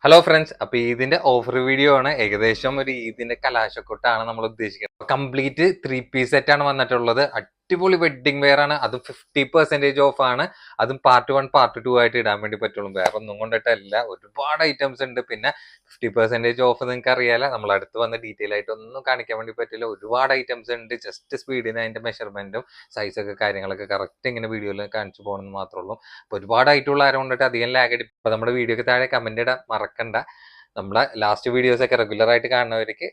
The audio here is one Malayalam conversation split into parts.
ഹലോ ഫ്രണ്ട്സ്, അപ്പൊ ഈദിന്റെ ഓഫർ വീഡിയോ ആണ്. ഏകദേശം ഒരു ഈദിന്റെ കലാശക്കൊട്ടാണ് നമ്മൾ ഉദ്ദേശിക്കുന്നത്. കംപ്ലീറ്റ് 3 പീസ് സെറ്റ് ആണ് വന്നിട്ടുള്ളത്. അടിപൊളി വെഡിങ് വെയർ ആണ്. അതും 50% ഓഫ് ആണ്. അതും പാർട്ട് 1 പാർട്ട് 2 ആയിട്ട് ഇടാൻ വേണ്ടി പറ്റുള്ളൂ. വേറെ ഒന്നും കൊണ്ടിട്ടല്ല, ഒരുപാട് ഐറ്റംസ് ഉണ്ട്. പിന്നെ 50% ഓഫ് നിങ്ങൾക്ക് അറിയാലോ, നമ്മൾ അടുത്ത് വന്ന് ഡീറ്റെയിൽ ആയിട്ട് ഒന്നും കാണിക്കാൻ വേണ്ടി പറ്റില്ല. ഒരുപാട് ഐറ്റംസ് ഉണ്ട്. ജസ്റ്റ് സ്പീഡിന് അതിന്റെ മെഷർമെന്റും സൈസൊക്കെ കാര്യങ്ങളൊക്കെ കറക്റ്റ് ഇങ്ങനെ വീഡിയോയിൽ കാണിച്ചു പോകണമെന്ന് മാത്രമേ ഉള്ളൂ. അപ്പൊ ഒരുപാട് ആയിട്ടുള്ള ആരും കൊണ്ടിട്ട് അധികം ലാഗ് അടി. അപ്പൊ നമ്മുടെ വീഡിയോക്ക് താഴെ കമന്റ് ഇടാൻ മറക്കണ്ട. നമ്മുടെ ലാസ്റ്റ് വീഡിയോസ് ഒക്കെ റെഗുലർ ആയിട്ട് കാണുന്നവർക്ക്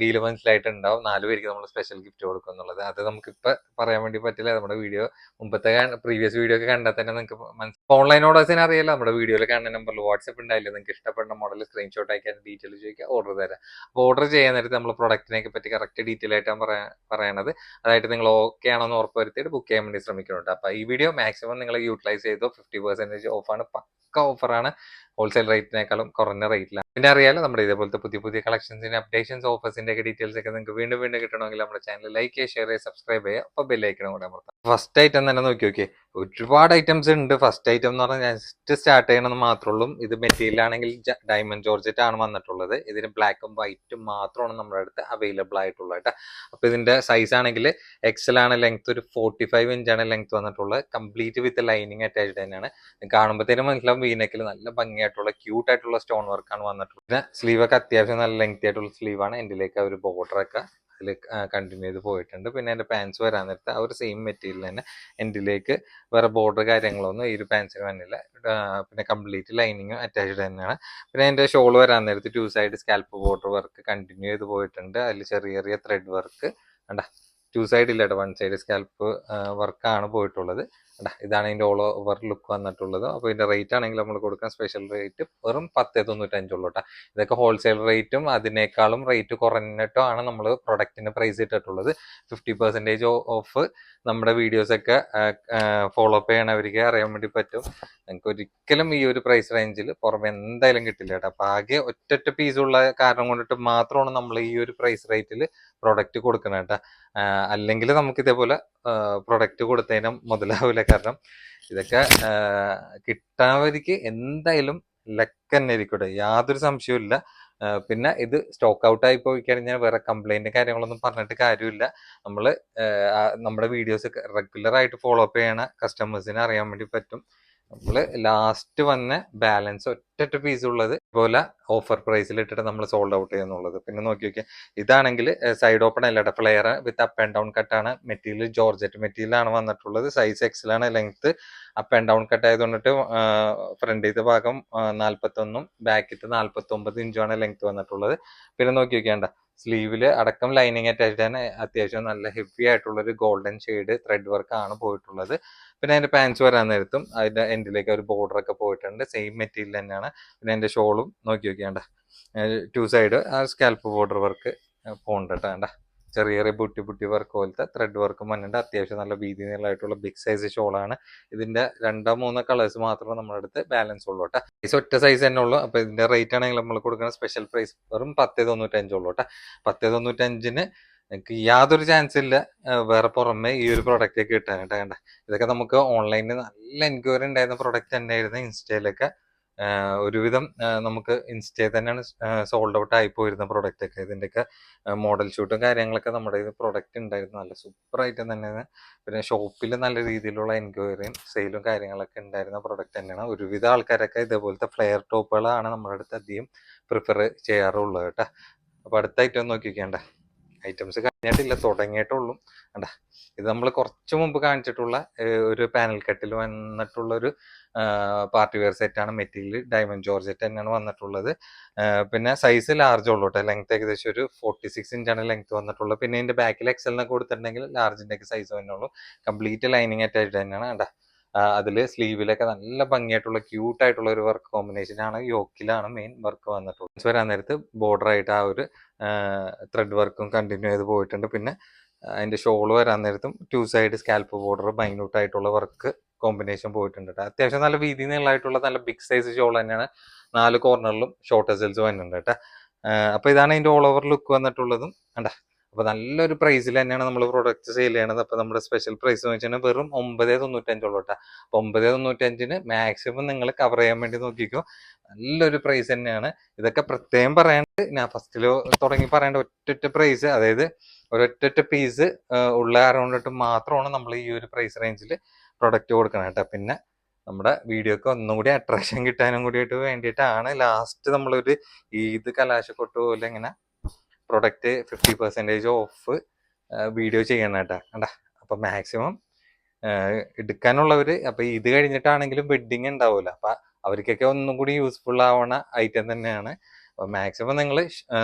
ഡീല് മനസ്സിലായിട്ടുണ്ടാവും. 4 പേർക്ക് നമ്മൾ സ്പെഷ്യൽ ഗിഫ്റ്റ് കൊടുക്കും എന്നുള്ളത്. അത് നമുക്ക് ഇപ്പൊ പറയാൻ വേണ്ടി പറ്റില്ല. നമ്മുടെ വീഡിയോ മുമ്പത്തെ പ്രീവിയസ് വീഡിയോ ഒക്കെ കണ്ടാൽ തന്നെ നിങ്ങൾക്ക് ഓൺലൈൻ ഓർഡേഴ്സിന് അറിയാലോ. നമ്മുടെ വീഡിയോയിൽ കാണുന്ന നമ്പറിൽ വാട്സ്ആപ്പ് ഉണ്ടായില്ല, നിങ്ങൾക്ക് ഇഷ്ടപ്പെടുന്ന മോഡൽ സ്ക്രീൻഷോട്ട് അയക്കാൻ ഡീറ്റെയിൽ ചോദിക്കുക, ഓർഡർ തരാം. അപ്പോൾ ഓർഡർ ചെയ്യാൻ നേരത്തെ നമ്മൾ പ്രൊഡക്റ്റിനെ പറ്റി കറക്റ്റ് ഡീറ്റെയിൽ ആയിട്ടാണ് പറയണത്. അതായിട്ട് നിങ്ങൾ ഓക്കെ ആണെന്ന് ഉറപ്പ് വരുത്തിയിട്ട് ബുക്ക് ചെയ്യാൻ വേണ്ടി ശ്രമിക്കുന്നുണ്ട്. അപ്പൊ ഈ വീഡിയോ മാക്സിമം നിങ്ങൾ യൂട്ടിലൈസ് ചെയ്തോ. 50% ഓഫാണ്, പക്ക ഓഫറാണ്. ഹോൾസെയിൽ റേറ്റിനേക്കാളും കുറഞ്ഞ റേറ്റിലാണ്. പിന്നെ അറിയാലോ, നമ്മുടെ ഇതേപോലത്തെ പുതിയ പുതിയ കളക്ഷൻസിന്റെ അപ്ഡേഷൻസ് ഓഫേഴ്സിന്റെ ഒക്കെ ഡീറ്റെയിൽസ് ഒക്കെ നിങ്ങൾക്ക് വീണ്ടും വീണ്ടും കിട്ടണമെങ്കിൽ നമ്മുടെ ചാനൽ ലൈക്ക് ചെയ്യുക, ഷെയർ ചെയ്യുക, സബ്സ്ക്രൈബ് ചെയ്യുക. അപ്പോൾ ബെല്ലൈക്കണം കൂടെ അമർത്താം. ഫസ്റ്റ് ഐറ്റം തന്നെ നോക്കി ഒരുപാട് ഐറ്റംസ് ഉണ്ട്. ഫസ്റ്റ് ഐറ്റം എന്ന് പറഞ്ഞാൽ ജസ്റ്റ് സ്റ്റാർട്ട് ചെയ്യണമെന്ന് മാത്രമേ ഉള്ളൂ. ഇത് മെറ്റീരിയൽ ആണെങ്കിൽ ഡയമണ്ട് ജോർജറ്റ് ആണ് വന്നിട്ടുള്ളത്. ഇതിന് ബ്ലാക്കും വൈറ്റും മാത്രമാണ് നമ്മുടെ അടുത്ത് അവൈലബിൾ ആയിട്ടുള്ളത് കേട്ടോ. അപ്പൊ ഇതിന്റെ സൈസ് ആണെങ്കിൽ എക്സൽ ആണ്. ലെങ്ത് ഒരു 45 ഇഞ്ചാണ് ലെങ്ത് വന്നിട്ടുള്ളത്. കംപ്ലീറ്റ് വിത്ത് ലൈനിങ് അറ്റാച്ച്ഡ് തന്നെയാണ്. കാണുമ്പോഴത്തേനും മനസ്സിലാവും വീനെക്കിൽ നല്ല ഭംഗിയായിട്ടുള്ള ക്യൂട്ട് ആയിട്ടുള്ള സ്റ്റോൺ വർക്കാണ് വന്നിട്ടുള്ളത്. പിന്നെ സ്ലീവ് ഒക്കെ അത്യാവശ്യം നല്ല ലെങ്തി ആയിട്ടുള്ള സ്ലീവാണ്. എൻഡിലേക്ക് ഒരു ബോർഡർ ഒക്കെ അതിൽ കണ്ടിന്യൂ ചെയ്ത് പോയിട്ടുണ്ട്. പിന്നെ എൻ്റെ പാൻസ് വരാൻ നേരത്തെ ആ ഒരു സെയിം മെറ്റീരിയൽ തന്നെ എൻഡിലേക്ക് വേറെ ബോർഡർ കാര്യങ്ങളൊന്നും ഈ ഒരു പാൻസിന് വന്നില്ല. പിന്നെ കംപ്ലീറ്റ് ലൈനിങ് അറ്റാച്ച്ഡ് തന്നെയാണ്. പിന്നെ എൻ്റെ ഷോൾ വരാൻ നേരത്ത് 2 side scalp border work continue ചെയ്ത് പോയിട്ടുണ്ട്. അതിൽ ചെറിയ ചെറിയ ത്രെഡ് വർക്ക് കണ്ട. 2 സൈഡ് ഇല്ല കേട്ടോ, 1 സൈഡ് സ്കാൽപ്പ് വർക്കാണ് പോയിട്ടുള്ളത്. ഇതാണ് ഇതിന്റെ ഓൾ ഓവർ ലുക്ക് വന്നിട്ടുള്ളത്. അപ്പോൾ ഇതിന്റെ റേറ്റ് ആണെങ്കിൽ നമ്മൾ കൊടുക്കാൻ സ്പെഷ്യൽ റേറ്റ് വെറും 10.95 ഉള്ളൂ കേട്ടോ. ഇതൊക്കെ ഹോൾസെയിൽ റേറ്റും അതിനേക്കാളും റേറ്റ് കുറഞ്ഞിട്ടോ ആണ് നമ്മൾ പ്രൊഡക്റ്റിന് പ്രൈസ് ഇട്ടിട്ടുള്ളത്. 50% ഓഫ് നമ്മുടെ വീഡിയോസ് ഒക്കെ ഫോളോ അപ്പ് ചെയ്യണവർക്ക് അറിയാൻ വേണ്ടി പറ്റും. നിങ്ങൾക്ക് ഒരിക്കലും ഈ ഒരു പ്രൈസ് റേഞ്ചിൽ പുറമെ എന്തായാലും കിട്ടില്ല കേട്ടോ. അപ്പൊ ആകെ ഒറ്റ പീസ് ഉള്ള കാരണം കൊണ്ടിട്ട് മാത്രമാണ് നമ്മൾ ഈ ഒരു പ്രൈസ് റേറ്റിൽ പ്രൊഡക്റ്റ് കൊടുക്കുന്നത് കേട്ടോ. അല്ലെങ്കിൽ നമുക്ക് ഇതേപോലെ പ്രൊഡക്റ്റ് കൊടുത്തതിനും മുതലാവില്ല. കാരണം ഇതൊക്കെ കിട്ടാനവർക്ക് എന്തായാലും ലക്ക് തന്നെ ആയിരിക്കട്ടെ, യാതൊരു സംശയവും ഇല്ല. പിന്നെ ഇത് സ്റ്റോക്ക് ഔട്ട് ആയി പോയി കഴിഞ്ഞാൽ വേറെ കംപ്ലൈന്റ് കാര്യങ്ങളൊന്നും പറഞ്ഞിട്ട് കാര്യമില്ല. നമ്മൾ നമ്മുടെ വീഡിയോസ് റെഗുലർ ആയിട്ട് ഫോളോ അപ്പ് ചെയ്യണ കസ്റ്റമേഴ്സിന് അറിയാൻ വേണ്ടി പറ്റും. നമ്മൾ ലാസ്റ്റ് വന്ന ബാലൻസ് ഒറ്റ പീസ് ഉള്ളത് ഇതുപോലെ ഓഫർ പ്രൈസിൽ ഇട്ടിട്ട് നമ്മൾ സോൾഡ് ഔട്ട് ചെയ്യുന്നുള്ളത്. പിന്നെ നോക്കിയാൽ ഇതാണെങ്കിൽ സൈഡ് ഓപ്പൺ അല്ല, flare with up and down കട്ടാണ്. മെറ്റീരിയൽ ജോർജറ്റ് മെറ്റീരിയൽ ആണ് വന്നിട്ടുള്ളത്. സൈസ് എക്സലാണ്. Length up and down cut ആയതുകൊണ്ടിട്ട് ഫ്രണ്ടിലത്തെ ഭാഗം 41 ബാക്കിലത്തെ 49 ഇഞ്ചുമാണ് ലെങ്ത് വന്നിട്ടുള്ളത്. പിന്നെ നോക്കിയാണ്ട സ്ലീവില് അടക്കം ലൈനിങ് അറ്റാച്ച്ഡ് ആണ്. അത്യാവശ്യം നല്ല ഹെവി ആയിട്ടുള്ള ഒരു ഗോൾഡൻ ഷെയ്ഡ് ത്രെഡ് വർക്ക് ആണ് പോയിട്ടുള്ളത്. പിന്നെ അതിന്റെ പാൻസ് വരാൻ നേരത്തും അതിന്റെ എൻഡിലേക്ക് ഒരു ബോർഡർ ഒക്കെ പോയിട്ടുണ്ട്. സെയിം മെറ്റീരിയൽ തന്നെയാണ്. പിന്നെ അതിന്റെ ഷോളും നോക്കിയാണ്ട 2 സൈഡ് ആ സ്കാൽപ്പ് ബോർഡർ വർക്ക് പോകണ്ട. ചെറിയ ചെറിയ ബുട്ടി വർക്ക് പോലത്തെ ത്രെഡ് വർക്കും വന്നിട്ട് അത്യാവശ്യം നല്ല വീതി നീളമായിട്ടുള്ള ബിഗ് സൈസ് ഷോളാണ്. ഇതിന്റെ 2-3 കളേഴ്സ് മാത്രമേ നമ്മുടെ അടുത്ത് ബാലൻസ് ഉള്ളൂ കേട്ടോ. സൈസ് ഒറ്റ സൈസ് തന്നെ ഉള്ളൂ. അപ്പൊ ഇതിന്റെ റേറ്റ് ആണെങ്കിൽ നമ്മൾ കൊടുക്കുന്ന സ്പെഷ്യൽ പ്രൈസ് വെറും 10.95 ഉള്ളൂ കേട്ടോ. 10.95 എനിക്ക് യാതൊരു ചാൻസ് ഇല്ല വേറെ പുറമെ ഈ ഒരു പ്രൊഡക്റ്റ് ഒക്കെ കിട്ടാനായിട്ട്. കണ്ട, ഇതൊക്കെ നമുക്ക് ഓൺലൈനിൽ നല്ല എൻക്വയറി ഉണ്ടായിരുന്ന പ്രൊഡക്റ്റ് തന്നെയായിരുന്നു. ഇൻസ്റ്റയിലൊക്കെ ഒരുവിധം നമുക്ക് ഇൻസ്റ്റയിൽ തന്നെയാണ് സോൾഡ് ഔട്ട് ആയി പോയിരുന്ന പ്രൊഡക്റ്റ് ഒക്കെ. ഇതിന്റെയൊക്കെ മോഡൽ ഷൂട്ടും കാര്യങ്ങളൊക്കെ നമ്മുടെ ഇത് പ്രൊഡക്റ്റ് ഉണ്ടായിരുന്നു. നല്ല സൂപ്പർ ഐറ്റം തന്നെയാണ്. പിന്നെ ഷോപ്പിൽ നല്ല രീതിയിലുള്ള എൻക്വയറിയും സെയിലും കാര്യങ്ങളൊക്കെ ഉണ്ടായിരുന്ന പ്രൊഡക്റ്റ് തന്നെയാണ്. ഒരുവിധ ആൾക്കാരൊക്കെ ഇതേപോലത്തെ ഫ്ലെയർ ടോപ്പുകളാണ് നമ്മുടെ അടുത്ത് അധികം പ്രിഫർ ചെയ്യാറുള്ളത് കേട്ടോ. അപ്പൊ അടുത്ത ഐറ്റം നോക്കിക്കേണ്ട, ഐറ്റംസ് കഴിഞ്ഞിട്ടില്ല, തുടങ്ങിയിട്ടുള്ളൂ. കണ്ട, ഇത് നമ്മൾ കുറച്ച് മുമ്പ് കാണിച്ചിട്ടുള്ള ഒരു പാനൽ കട്ടിൽ വന്നിട്ടുള്ള ഒരു പാർട്ടി വെയർ സെറ്റ് ആണ്. മെറ്റീരിയൽ ഡയമണ്ട് ജോർജറ്റ് തന്നെയാണ് വന്നിട്ടുള്ളത്. പിന്നെ സൈസ് ലാർജ് ഉള്ളൂ കേട്ടോ. ലെങ്ത് ഏകദേശം ഒരു 46 ഇഞ്ചാണ് ലെങ്ത് വന്നിട്ടുള്ളത്. പിന്നെ ഇതിന്റെ ബാക്കിൽ എക്സലിനെ കൊടുത്തിട്ടുണ്ടെങ്കിൽ ലാർജിന്റെ ഒക്കെ സൈസ് തന്നെയുള്ളൂ. കംപ്ലീറ്റ് ലൈനിങ് അറ്റാച്ച്ഡ് തന്നെയാണ്. കണ്ട, അതിൽ സ്ലീവിലൊക്കെ നല്ല ഭംഗിയായിട്ടുള്ള ക്യൂട്ട് ആയിട്ടുള്ള ഒരു വർക്ക് കോമ്പിനേഷൻ ആണ്. യോക്കിലാണ് മെയിൻ വർക്ക് വന്നിട്ടുള്ളത്. വരാൻ നേരത്ത് ബോർഡർ ആയിട്ട് ആ ഒരു ത്രെഡ് വർക്കും കണ്ടിന്യൂ ചെയ്ത് പോയിട്ടുണ്ട്. പിന്നെ അതിന്റെ ഷോൾ വരാൻ നേരത്തും 2 സൈഡ് സ്കാൽപ്പ് ബോർഡർ മൈന്യൂട്ട് ആയിട്ടുള്ള വർക്ക് കോമ്പിനേഷൻ പോയിട്ടുണ്ട്. അത്യാവശ്യം നല്ല വീതി നീളമായിട്ടുള്ള നല്ല ബിഗ് സൈസ് ഷോൾ തന്നെയാണ്. 4 കോർണറിലും ഷോർട്ട് എസൽസ് വരുന്നുണ്ട് കേട്ടോ. അപ്പൊ ഇതാണ് അതിന്റെ ഓൾ ഓവർ ലുക്ക് വന്നിട്ടുള്ളതും. കണ്ട, അപ്പൊ നല്ലൊരു പ്രൈസിൽ തന്നെയാണ് നമ്മൾ പ്രൊഡക്റ്റ് സെയിൽ ചെയ്യണത്. അപ്പൊ നമ്മുടെ സ്പെഷ്യൽ പ്രൈസ് എന്ന് വെച്ചാൽ വെറും 9.95 കേട്ടോ. അപ്പൊ 9.95 മാക്സിമം നിങ്ങൾ കവർ ചെയ്യാൻ വേണ്ടി നോക്കിക്കോ. നല്ലൊരു പ്രൈസ് തന്നെയാണ്. ഇതൊക്കെ പ്രത്യേകം പറയാണ്ട് ഞാൻ ഫസ്റ്റില് തുടങ്ങി പറയേണ്ട ഒറ്റ പ്രൈസ്, അതായത് ഒരൊറ്റ പീസ് ഉള്ള അറൗണ്ടിട്ട് മാത്രമാണ് നമ്മൾ ഈ ഒരു പ്രൈസ് റേഞ്ചിൽ പ്രൊഡക്റ്റ് കൊടുക്കണം കേട്ടോ. പിന്നെ നമ്മുടെ വീഡിയോക്ക് ഒന്നും കൂടി അട്രാക്ഷൻ കിട്ടാനും കൂടിയിട്ട് വേണ്ടിയിട്ടാണ് ലാസ്റ്റ് നമ്മളൊരു ഈദ് കലാശക്കൊട്ട് പോലെ ഇങ്ങനെ പ്രൊഡക്റ്റ് 50% ഓഫ് വീഡിയോ ചെയ്യണം കേട്ടോ. കണ്ടാ, അപ്പൊ മാക്സിമം എടുക്കാനുള്ളവര്, അപ്പൊ ഇത് കഴിഞ്ഞിട്ടാണെങ്കിലും വെഡിങ് ഉണ്ടാവുമല്ലോ, അപ്പൊ അവർക്കൊക്കെ ഒന്നും കൂടി യൂസ്ഫുൾ ആവണ ഐറ്റം തന്നെയാണ്. അപ്പൊ മാക്സിമം നിങ്ങൾ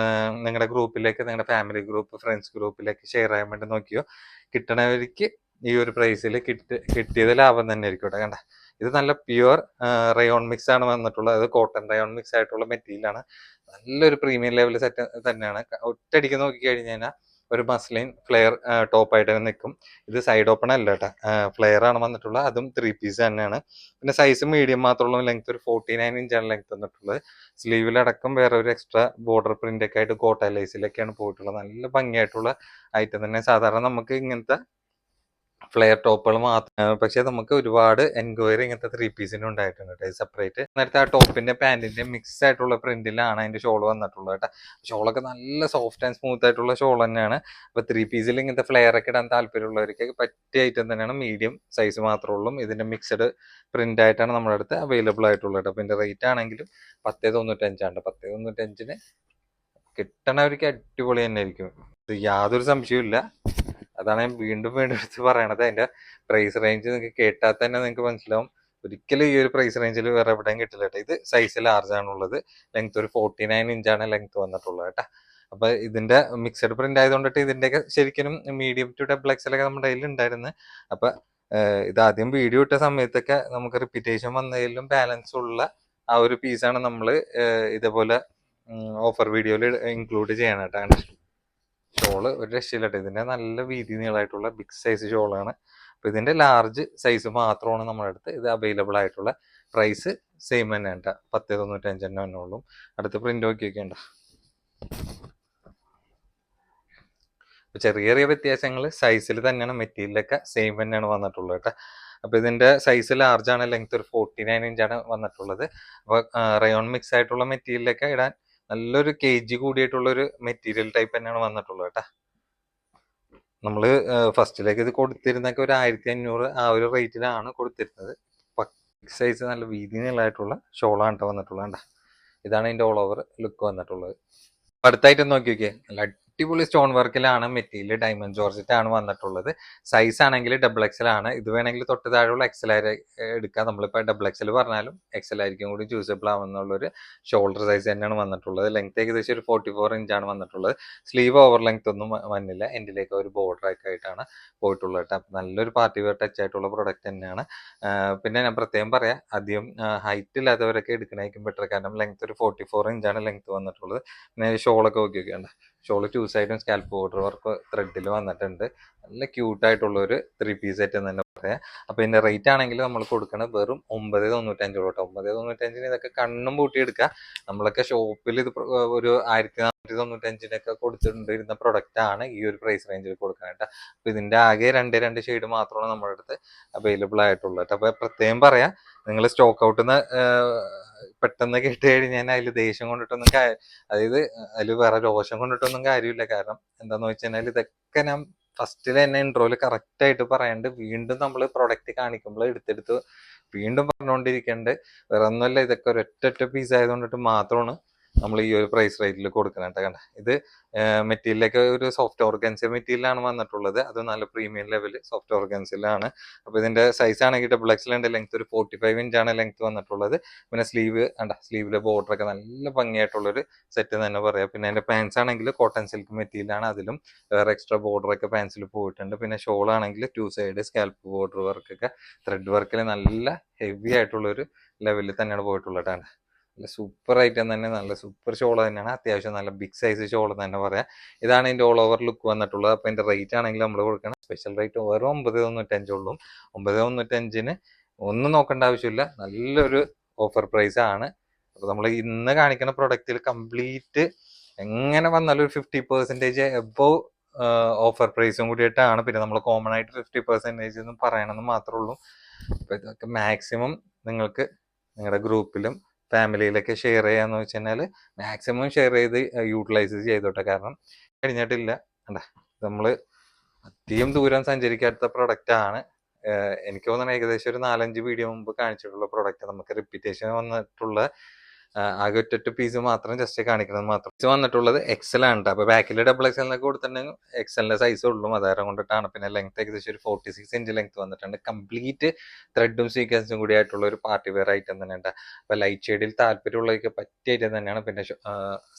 നിങ്ങളുടെ ഗ്രൂപ്പിലേക്ക്, നിങ്ങളുടെ ഫാമിലി ഗ്രൂപ്പ്, ഫ്രണ്ട്സ് ഗ്രൂപ്പിലേക്ക് ഷെയർ ചെയ്യാൻ വേണ്ടി നോക്കിയോ. കിട്ടണവർക്ക് ഈ ഒരു പ്രൈസിൽ കിട്ടിയത് ലാഭം തന്നെ ആയിരിക്കും കേട്ടോ. കണ്ട, ഇത് നല്ല പ്യുവർ റയോൺ മിക്സ് ആണ് വന്നിട്ടുള്ളത്. അത് കോട്ടൺ റയോൺ മിക്സ് ആയിട്ടുള്ള മെറ്റീരിയലാണ്. നല്ലൊരു പ്രീമിയം ലെവൽ സെറ്റ് തന്നെയാണ്. ഒറ്റയടിക്ക് നോക്കി കഴിഞ്ഞാൽ ഒരു മസ്ലിൻ ഫ്ലെയർ ടോപ്പായിട്ട് തന്നെ നിൽക്കും. ഇത് സൈഡ് ഓപ്പൺ അല്ല കേട്ടോ, ഫ്ലെയർ ആണ് വന്നിട്ടുള്ളത്. അതും 3 പീസ് തന്നെയാണ്. പിന്നെ സൈസ് മീഡിയം മാത്രമുള്ള ലെങ്ത് ഒരു 49 ഇഞ്ചാണ് ലെങ്ത് വന്നിട്ടുള്ളത്. സ്ലീവിലടക്കം വേറെ ഒരു എക്സ്ട്രാ ബോർഡർ പ്രിന്റ് ഒക്കെ ആയിട്ട് കോട്ട ലൈസിലൊക്കെയാണ് പോയിട്ടുള്ളത്. നല്ല ഭംഗിയായിട്ടുള്ള ഐറ്റം തന്നെ. സാധാരണ നമുക്ക് ഇങ്ങനത്തെ ഫ്ലെയർ ടോപ്പുകൾ മാത്രം, പക്ഷെ നമുക്ക് ഒരുപാട് എൻക്വയറി ഇങ്ങനത്തെ 3 പീസിന് ഉണ്ടായിട്ടുണ്ട് കേട്ടോ. സെപ്പറേറ്റ് നേരത്തെ ആ ടോപ്പിന്റെ പാന്റിന്റെ മിക്സ് ആയിട്ടുള്ള പ്രിന്റിലാണ് അതിന്റെ ഷോൾ വന്നിട്ടുള്ളത് കേട്ടോ. ഷോളൊക്കെ നല്ല സോഫ്റ്റ് ആൻഡ് സ്മൂത്ത് ആയിട്ടുള്ള ഷോൾ തന്നെയാണ്. അപ്പൊ 3 പീസിൽ ഇങ്ങനത്തെ ഫ്ലെയർ ഒക്കെ ഇടാൻ താല്പര്യമുള്ളവർക്ക് പറ്റിയ ഐറ്റം തന്നെയാണ്. മീഡിയം സൈസ് മാത്രമേ ഉള്ളൂ. ഇതിന്റെ മിക്സഡ് പ്രിന്റ് ആയിട്ടാണ് നമ്മുടെ അടുത്ത് അവൈലബിൾ ആയിട്ടുള്ളത് കേട്ടോ. അപ്പൊ ഇതിന്റെ റേറ്റ് ആണെങ്കിലും 10.95 10.95 കിട്ടണവർക്ക് അടിപൊളി തന്നെ ആയിരിക്കും. യാതൊരു സംശയവും ഇല്ല. അതാണ് ഞാൻ വീണ്ടും വീണ്ടും എടുത്ത് പറയണത്. അതിന്റെ പ്രൈസ് റേഞ്ച് നിങ്ങൾക്ക് കേട്ടാൽ തന്നെ നിങ്ങൾക്ക് മനസ്സിലാവും. ഒരിക്കലും ഈ ഒരു പ്രൈസ് റേഞ്ചിൽ വേറെ എവിടെയും കിട്ടില്ല കേട്ടോ. ഇത് സൈസ് ലാർജ് ആണുള്ളത്. ലെങ്ത് ഒരു 49 ഇഞ്ചാണ് ലെങ്ത് വന്നിട്ടുള്ളത് കേട്ടോ. അപ്പൊ ഇതിന്റെ മിക്സഡ് പ്രിന്റ് ആയതുകൊണ്ടിട്ട് ഇതിന്റെയൊക്കെ ശരിക്കും മീഡിയം ടു ഡബിൾ എക്സൽ ഒക്കെ നമ്മുടെ കയ്യിൽ ഉണ്ടായിരുന്നു. അപ്പൊ ഇത് ആദ്യം വീഡിയോ ഇട്ട സമയത്തൊക്കെ നമുക്ക് റിപ്പീറ്റേഷൻ വന്നതിലും ബാലൻസ് ഉള്ള ആ ഒരു പീസാണ് നമ്മൾ ഇതേപോലെ ഓഫർ വീഡിയോയിൽ ഇൻക്ലൂഡ് ചെയ്യണം കേട്ടോ. ഷോള് ഒരു രക്ഷയില്ലട്ടെ. ഇതിന്റെ നല്ല വീതി നീളമായിട്ടുള്ള ബിഗ് സൈസ് ഷോളാണ്. അപ്പൊ ഇതിന്റെ ലാർജ് സൈസ് മാത്രമാണ് നമ്മുടെ അടുത്ത് ഇത് അവൈലബിൾ ആയിട്ടുള്ള. പ്രൈസ് സെയിം തന്നെ കേട്ടോ, 10.95 തന്നെ ഉള്ളൂ. അടുത്ത പ്രിന്റ് നോക്കിയൊക്കെ ഉണ്ടോ. ചെറിയ ചെറിയ വ്യത്യാസങ്ങൾ സൈസിൽ തന്നെയാണ്. മെറ്റീരിയലൊക്കെ സെയിം തന്നെയാണ് വന്നിട്ടുള്ളത് കേട്ടോ. അപ്പൊ ഇതിന്റെ സൈസ് ലാർജ് ആണ്. ലെങ്ത് ഒരു 49 ഇഞ്ചാണ് വന്നിട്ടുള്ളത്. അപ്പൊ റയോൺ മിക്സ് ആയിട്ടുള്ള മെറ്റീരിയലൊക്കെ ഇടാൻ നല്ലൊരു kg കൂടിയിട്ടുള്ള ഒരു മെറ്റീരിയൽ ടൈപ്പ് തന്നെയാണ് വന്നിട്ടുള്ളത് കേട്ടോ. നമ്മള് ഫസ്റ്റിലേക്ക് ഇത് കൊടുത്തിരുന്നൊക്കെ ഒരു 1500 ആ ഒരു റേറ്റിലാണ് കൊടുത്തിരുന്നത്. സൈസ് നല്ല വീതി നീളമായിട്ടുള്ള ഷോളാണ് കേട്ടോ വന്നിട്ടുള്ളത് കേട്ടോ. ഇതാണ് ഇതിന്റെ ഓൾ ഓവർ ലുക്ക് വന്നിട്ടുള്ളത്. അടുത്തായിട്ട് നോക്കി നോക്കിയേ, നല്ല അടിപൊളി സ്റ്റോൺ വർക്കിലാണ് മെറ്റീരിയൽ. ഡയമണ്ട് ജോർജറ്റ് ആണ് വന്നിട്ടുള്ളത്. സൈസ് ആണെങ്കിൽ ഡബിൾ എക്സൽ ആണ്. ഇത് വേണമെങ്കിൽ തൊട്ട് താഴെയുള്ള എക്സൽ എടുക്കാം. നമ്മളിപ്പോ ഡബിൾ എക്സൽ പറഞ്ഞാലും എക്സൽ ആയിരിക്കും കൂടി ചൂസബിൾ ആവുന്നുള്ളൊരു ഷോൾഡർ സൈസ് തന്നെയാണ് വന്നിട്ടുള്ളത്. ലെങ്ത് ഏകദേശം ഒരു 44 ഇഞ്ചാണ് വന്നിട്ടുള്ളത്. സ്ലീവ് ഓവർ ലെങ്ത് ഒന്നും വന്നില്ല. എൻഡിലേക്ക് ഒരു ബോർഡർ ഒക്കെ ആയിട്ടാണ് പോയിട്ടുള്ളത് കേട്ടോ. അപ്പൊ നല്ലൊരു പാർട്ടി വെയർ ടച്ച് ആയിട്ടുള്ള പ്രൊഡക്റ്റ് തന്നെയാണ്. പിന്നെ ഞാൻ പ്രത്യേകം പറയാം, അധികം ഹൈറ്റ് ഇല്ലാത്തവരൊക്കെ എടുക്കണേക്കും ബെറ്റർ. കാരണം ലെങ്ത് ഒരു 44 ഇഞ്ചാണ് ലെങ്ത് വന്നിട്ടുള്ളത്. പിന്നെ ഷോളൊക്കെ നോക്കിയൊക്കെയുണ്ട്. ഷോള് 2 സൈഡും സ്കാൽപ്പ് ബോർഡർ വർക്ക് ത്രെഡിൽ വന്നിട്ടുണ്ട്. നല്ല ക്യൂട്ടായിട്ടുള്ള ഒരു 3 പീസ് സെറ്റ് എന്ന് തന്നെ പറയാം. അപ്പൊ ഇതിന്റെ റേറ്റ് ആണെങ്കിൽ നമ്മൾ കൊടുക്കുന്നത് വെറും 9.95 കേട്ടോ. 9.95 ഇതൊക്കെ കണ്ണും പൂട്ടി എടുക്കുക. നമ്മളൊക്കെ ഷോപ്പിൽ ഇത് ഒരു 1495 കൊടുത്തിട്ടുണ്ടിരുന്ന പ്രൊഡക്റ്റ് ആണ് ഈ ഒരു പ്രൈസ് റേഞ്ചിൽ കൊടുക്കാനായിട്ട്. അപ്പൊ ഇതിന്റെ ആകെ 2 ഷെയ്ഡ് മാത്രമാണ് നമ്മുടെ അടുത്ത് അവൈലബിൾ ആയിട്ടുള്ളത്. അപ്പൊ പ്രത്യേകം പറയാം, നിങ്ങൾ സ്റ്റോക്ക് ഔട്ട് പെട്ടെന്ന് കേട്ട് കഴിഞ്ഞാൽ അതിൽ ദേഷ്യം കൊണ്ടിട്ടൊന്നും അതായത് അതിൽ വേറെ രോഷം കൊണ്ടിട്ടൊന്നും കാര്യമില്ല. കാരണം എന്താന്ന് വെച്ച് കഴിഞ്ഞാൽ ഇതൊക്കെ ഞാൻ ഫസ്റ്റിൽ തന്നെ ഇൻട്രോയിൽ കറക്റ്റ് ആയിട്ട് പറയാണ്ട് വീണ്ടും നമ്മൾ പ്രൊഡക്റ്റ് കാണിക്കുമ്പോൾ എടുത്തെടുത്ത് വീണ്ടും പറഞ്ഞുകൊണ്ടിരിക്കേണ്ടത് വേറെ ഒന്നുമല്ല. ഇതൊക്കെ ഒരൊറ്റ പീസ് ആയതുകൊണ്ടിട്ട് മാത്രമാണ് നമ്മൾ ഈ ഒരു പ്രൈസ് റേറ്റിൽ കൊടുക്കണം. കണ്ട, ഇത് മെറ്റീരിയലൊക്കെ ഒരു സോഫ്റ്റ് ഓർഗൻസ മെറ്റീരിയലാണ് വന്നിട്ടുള്ളത്. അത് നല്ല പ്രീമിയം ലെവൽ സോഫ്റ്റ് ഓർഗൻസിലാണ്. അപ്പൊ ഇതിന്റെ സൈസ് ആണെങ്കിൽ ഡബിൾ എക്സൽ ഉണ്ട്. ലെങ്ത് ഒരു 45 ഇഞ്ചാണ് ലെങ്ത് വന്നിട്ടുള്ളത്. പിന്നെ സ്ലീവിലെ ബോർഡർ ഒക്കെ നല്ല ഭംഗിയായിട്ടുള്ളൊരു സെറ്റ് തന്നെ പറയാം. പിന്നെ അതിന്റെ പാൻസ് ആണെങ്കിൽ കോട്ടൺ സിൽക്ക് മെറ്റീരിയലാണ്. അതിലും വേറെ എക്സ്ട്രാ ബോർഡർ ഒക്കെ പാൻസിൽ പോയിട്ടുണ്ട്. പിന്നെ ഷോൾ ആണെങ്കിൽ 2 സൈഡ് സ്കാൽപ്പ് ബോർഡർ വർക്കൊക്കെ ത്രെഡ് വർക്കിൽ നല്ല ഹെവി ആയിട്ടുള്ളൊരു ലെവലിൽ തന്നെയാണ് പോയിട്ടുള്ളത്. നല്ല സൂപ്പർ ഐറ്റം തന്നെ, നല്ല സൂപ്പർ ഷോൾ തന്നെയാണ്. അത്യാവശ്യം നല്ല ബിഗ് സൈസ് ഷോൾ തന്നെ പറയാം. ഇതാണ് ഇതിന്റെ ഓൾ ഓവർ ലുക്ക് വന്നിട്ടുള്ളത്. അപ്പൊ ഇതിന്റെ റേറ്റ് ആണെങ്കിൽ നമ്മൾ കൊടുക്കണം സ്പെഷ്യൽ റേറ്റ് വെറും 9.95 ഉള്ളൂ. 9.95 ഒന്നും നോക്കേണ്ട ആവശ്യമില്ല. നല്ലൊരു ഓഫർ പ്രൈസ് ആണ്. അപ്പൊ നമ്മൾ ഇന്ന് കാണിക്കുന്ന പ്രൊഡക്റ്റിൽ കംപ്ലീറ്റ് എങ്ങനെ വന്നാലും ഒരു 50% എബവ് ഓഫർ പ്രൈസും കൂടിയിട്ടാണ്. പിന്നെ നമ്മൾ കോമൺ ആയിട്ട് 50% എന്ന് പറയണമെന്ന് മാത്രമേ ഉള്ളൂ. അപ്പൊ ഇതൊക്കെ മാക്സിമം നിങ്ങൾക്ക് നിങ്ങളുടെ ഗ്രൂപ്പിലും ഫാമിലിയിലൊക്കെ ഷെയർ ചെയ്യാന്ന് വെച്ച് കഴിഞ്ഞാൽ മാക്സിമം ഷെയർ ചെയ്ത് യൂട്ടിലൈസ് ചെയ്തോട്ടെ. കാരണം കഴിഞ്ഞിട്ടില്ല നമ്മള് അധികം ദൂരം സഞ്ചരിക്കാത്ത പ്രൊഡക്റ്റ് ആണ്. എനിക്ക് തോന്നുന്നത് ഏകദേശം ഒരു 4-5 വീഡിയോ മുമ്പ് കാണിച്ചിട്ടുള്ള പ്രൊഡക്റ്റ് നമുക്ക് റിപ്പീറ്റേഷൻ വന്നിട്ടുള്ള ആകെ ഒറ്റ പീസ് മാത്രം ജസ്റ്റ് കാണിക്കുന്നത് മാത്രം വന്നിട്ടുള്ളത് എക്സൽ ആണ്. അപ്പൊ ബാക്കിൽ ഡബിൾ എക്സലിനൊക്കെ കൊടുത്തിട്ടുണ്ടെങ്കിൽ എക്സലിന്റെ സൈസ് ഉള്ളൂ, അതാരം കൊണ്ടിട്ടാണ്. പിന്നെ ലെങ്ത് ഏകദേശം ഒരു 46 ഇഞ്ച് ലെങ്ത് വന്നിട്ടുണ്ട്. കംപ്ലീറ്റ് ത്രെഡും സീക്വൻസും കൂടി ആയിട്ടുള്ള ഒരു പാർട്ടി വെയർ ഐറ്റം തന്നെയുണ്ട്. അപ്പൊ ലൈറ്റ് ഷെയ്ഡിൽ താല്പര്യമുള്ളവർക്ക് പറ്റിയ ഐറ്റം തന്നെയാണ്. പിന്നെ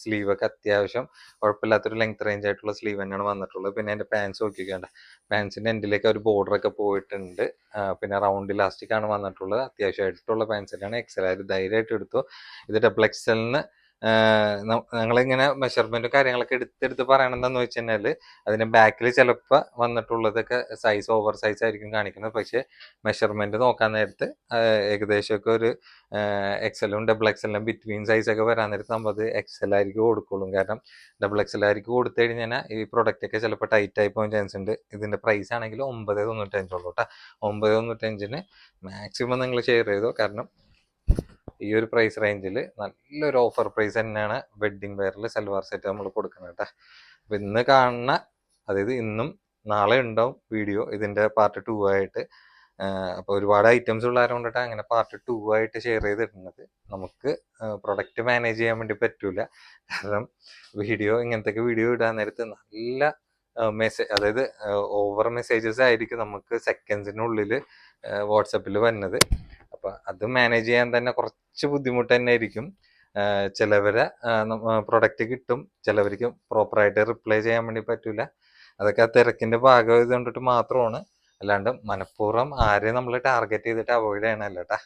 സ്ലീവ് ഒക്കെ അത്യാവശ്യം കുഴപ്പമില്ലാത്തൊരു ലെങ്ത് റേഞ്ച് ആയിട്ടുള്ള സ്ലീവ് തന്നെയാണ് വന്നിട്ടുള്ളത്. പിന്നെ അതിന്റെ പാൻസ് നോക്കിക്കേണ്ട, പാൻസിന്റെ എൻഡിലേക്ക് ഒരു ബോർഡർ ഒക്കെ പോയിട്ടുണ്ട്. പിന്നെ റൗണ്ട് ഇലാസ്റ്റിക് ആണ് വന്നിട്ടുള്ളത്. അത്യാവശ്യമായിട്ടുള്ള പാൻസ് തന്നെയാണ്. എക്സൽ ആയിട്ട് ധൈര്യമായിട്ട് എടുത്തു. ഇത് ഡബിൾ എക്സലിന് ഞങ്ങളിങ്ങനെ മെഷർമെന്റും കാര്യങ്ങളൊക്കെ എടുത്തെടുത്ത് പറയണെന്താന്ന് വെച്ച് കഴിഞ്ഞാല് അതിന്റെ ബാക്കിൽ ചിലപ്പോൾ വന്നിട്ടുള്ളതൊക്കെ സൈസ് ഓവർ സൈസ് ആയിരിക്കും കാണിക്കുന്നത്. പക്ഷെ മെഷർമെന്റ് നോക്കാൻ നേരത്ത് ഏകദേശമൊക്കെ ഒരു എക്സലും ഡബിൾ എക്സലിനും ബിറ്റ്വീൻ സൈസ് ഒക്കെ വരാൻ നേരത്ത് നമ്മൾ അത് എക്സൽ ആയിരിക്കും കൊടുക്കുള്ളൂ. കാരണം ഡബിൾ എക്സൽ ആയിരിക്കും കൊടുത്തു കഴിഞ്ഞാൽ ഈ പ്രൊഡക്റ്റ് ഒക്കെ ചിലപ്പോൾ ടൈറ്റ് ആയി പോകാൻ ചാൻസ് ഉണ്ട്. ഇതിന്റെ പ്രൈസ് ആണെങ്കിൽ 9.95 ഉള്ളൂ കേട്ടോ. 9.95 മാക്സിമം നിങ്ങൾ ഷെയർ ചെയ്തോ. കാരണം ഈ ഒരു പ്രൈസ് റേഞ്ചിൽ നല്ലൊരു ഓഫർ പ്രൈസ് തന്നെയാണ് വെഡ്ഡിങ് വെയറിൽ സൽവാർ സെറ്റ് നമ്മൾ കൊടുക്കുന്നത് കേട്ടോ. അപ്പൊ ഇന്ന് കാണുന്ന, അതായത് ഇന്നും നാളെ ഉണ്ടാവും വീഡിയോ ഇതിന്റെ പാർട്ട് 2 ആയിട്ട്. അപ്പൊ ഒരുപാട് ഐറ്റംസ് ഉള്ളവരെ കൊണ്ടിട്ട് അങ്ങനെ പാർട്ട് 2 ആയിട്ട് ഷെയർ ചെയ്തിരുന്നത്. നമുക്ക് പ്രൊഡക്റ്റ് മാനേജ് ചെയ്യാൻ വേണ്ടി പറ്റൂല. കാരണം ഇങ്ങനത്തെ വീഡിയോ ഇടാൻ നേരത്ത് നല്ല മെസ്സേജ്, അതായത് ഓവർ മെസ്സേജസ് ആയിരിക്കും നമുക്ക് സെക്കൻഡ്സിനുള്ളിൽ വാട്സപ്പിൽ വരുന്നത്. അപ്പൊ അത് മാനേജ് ചെയ്യാൻ തന്നെ കുറച്ച് ബുദ്ധിമുട്ട് തന്നെ ആയിരിക്കും. ചിലവരെ പ്രൊഡക്റ്റ് കിട്ടും, ചിലവർക്ക് പ്രോപ്പറായിട്ട് റിപ്ലൈ ചെയ്യാൻ വേണ്ടി പറ്റൂല. അതൊക്കെ ആ തിരക്കിന്റെ ഭാഗമായത് കൊണ്ടിട്ട് മാത്രമാണ്. അല്ലാണ്ട് മനഃപൂർവ്വം ആരെയും നമ്മൾ ടാർഗറ്റ് ചെയ്തിട്ട് അവോയ്ഡ് ചെയ്യണമല്ല കേട്ടാ.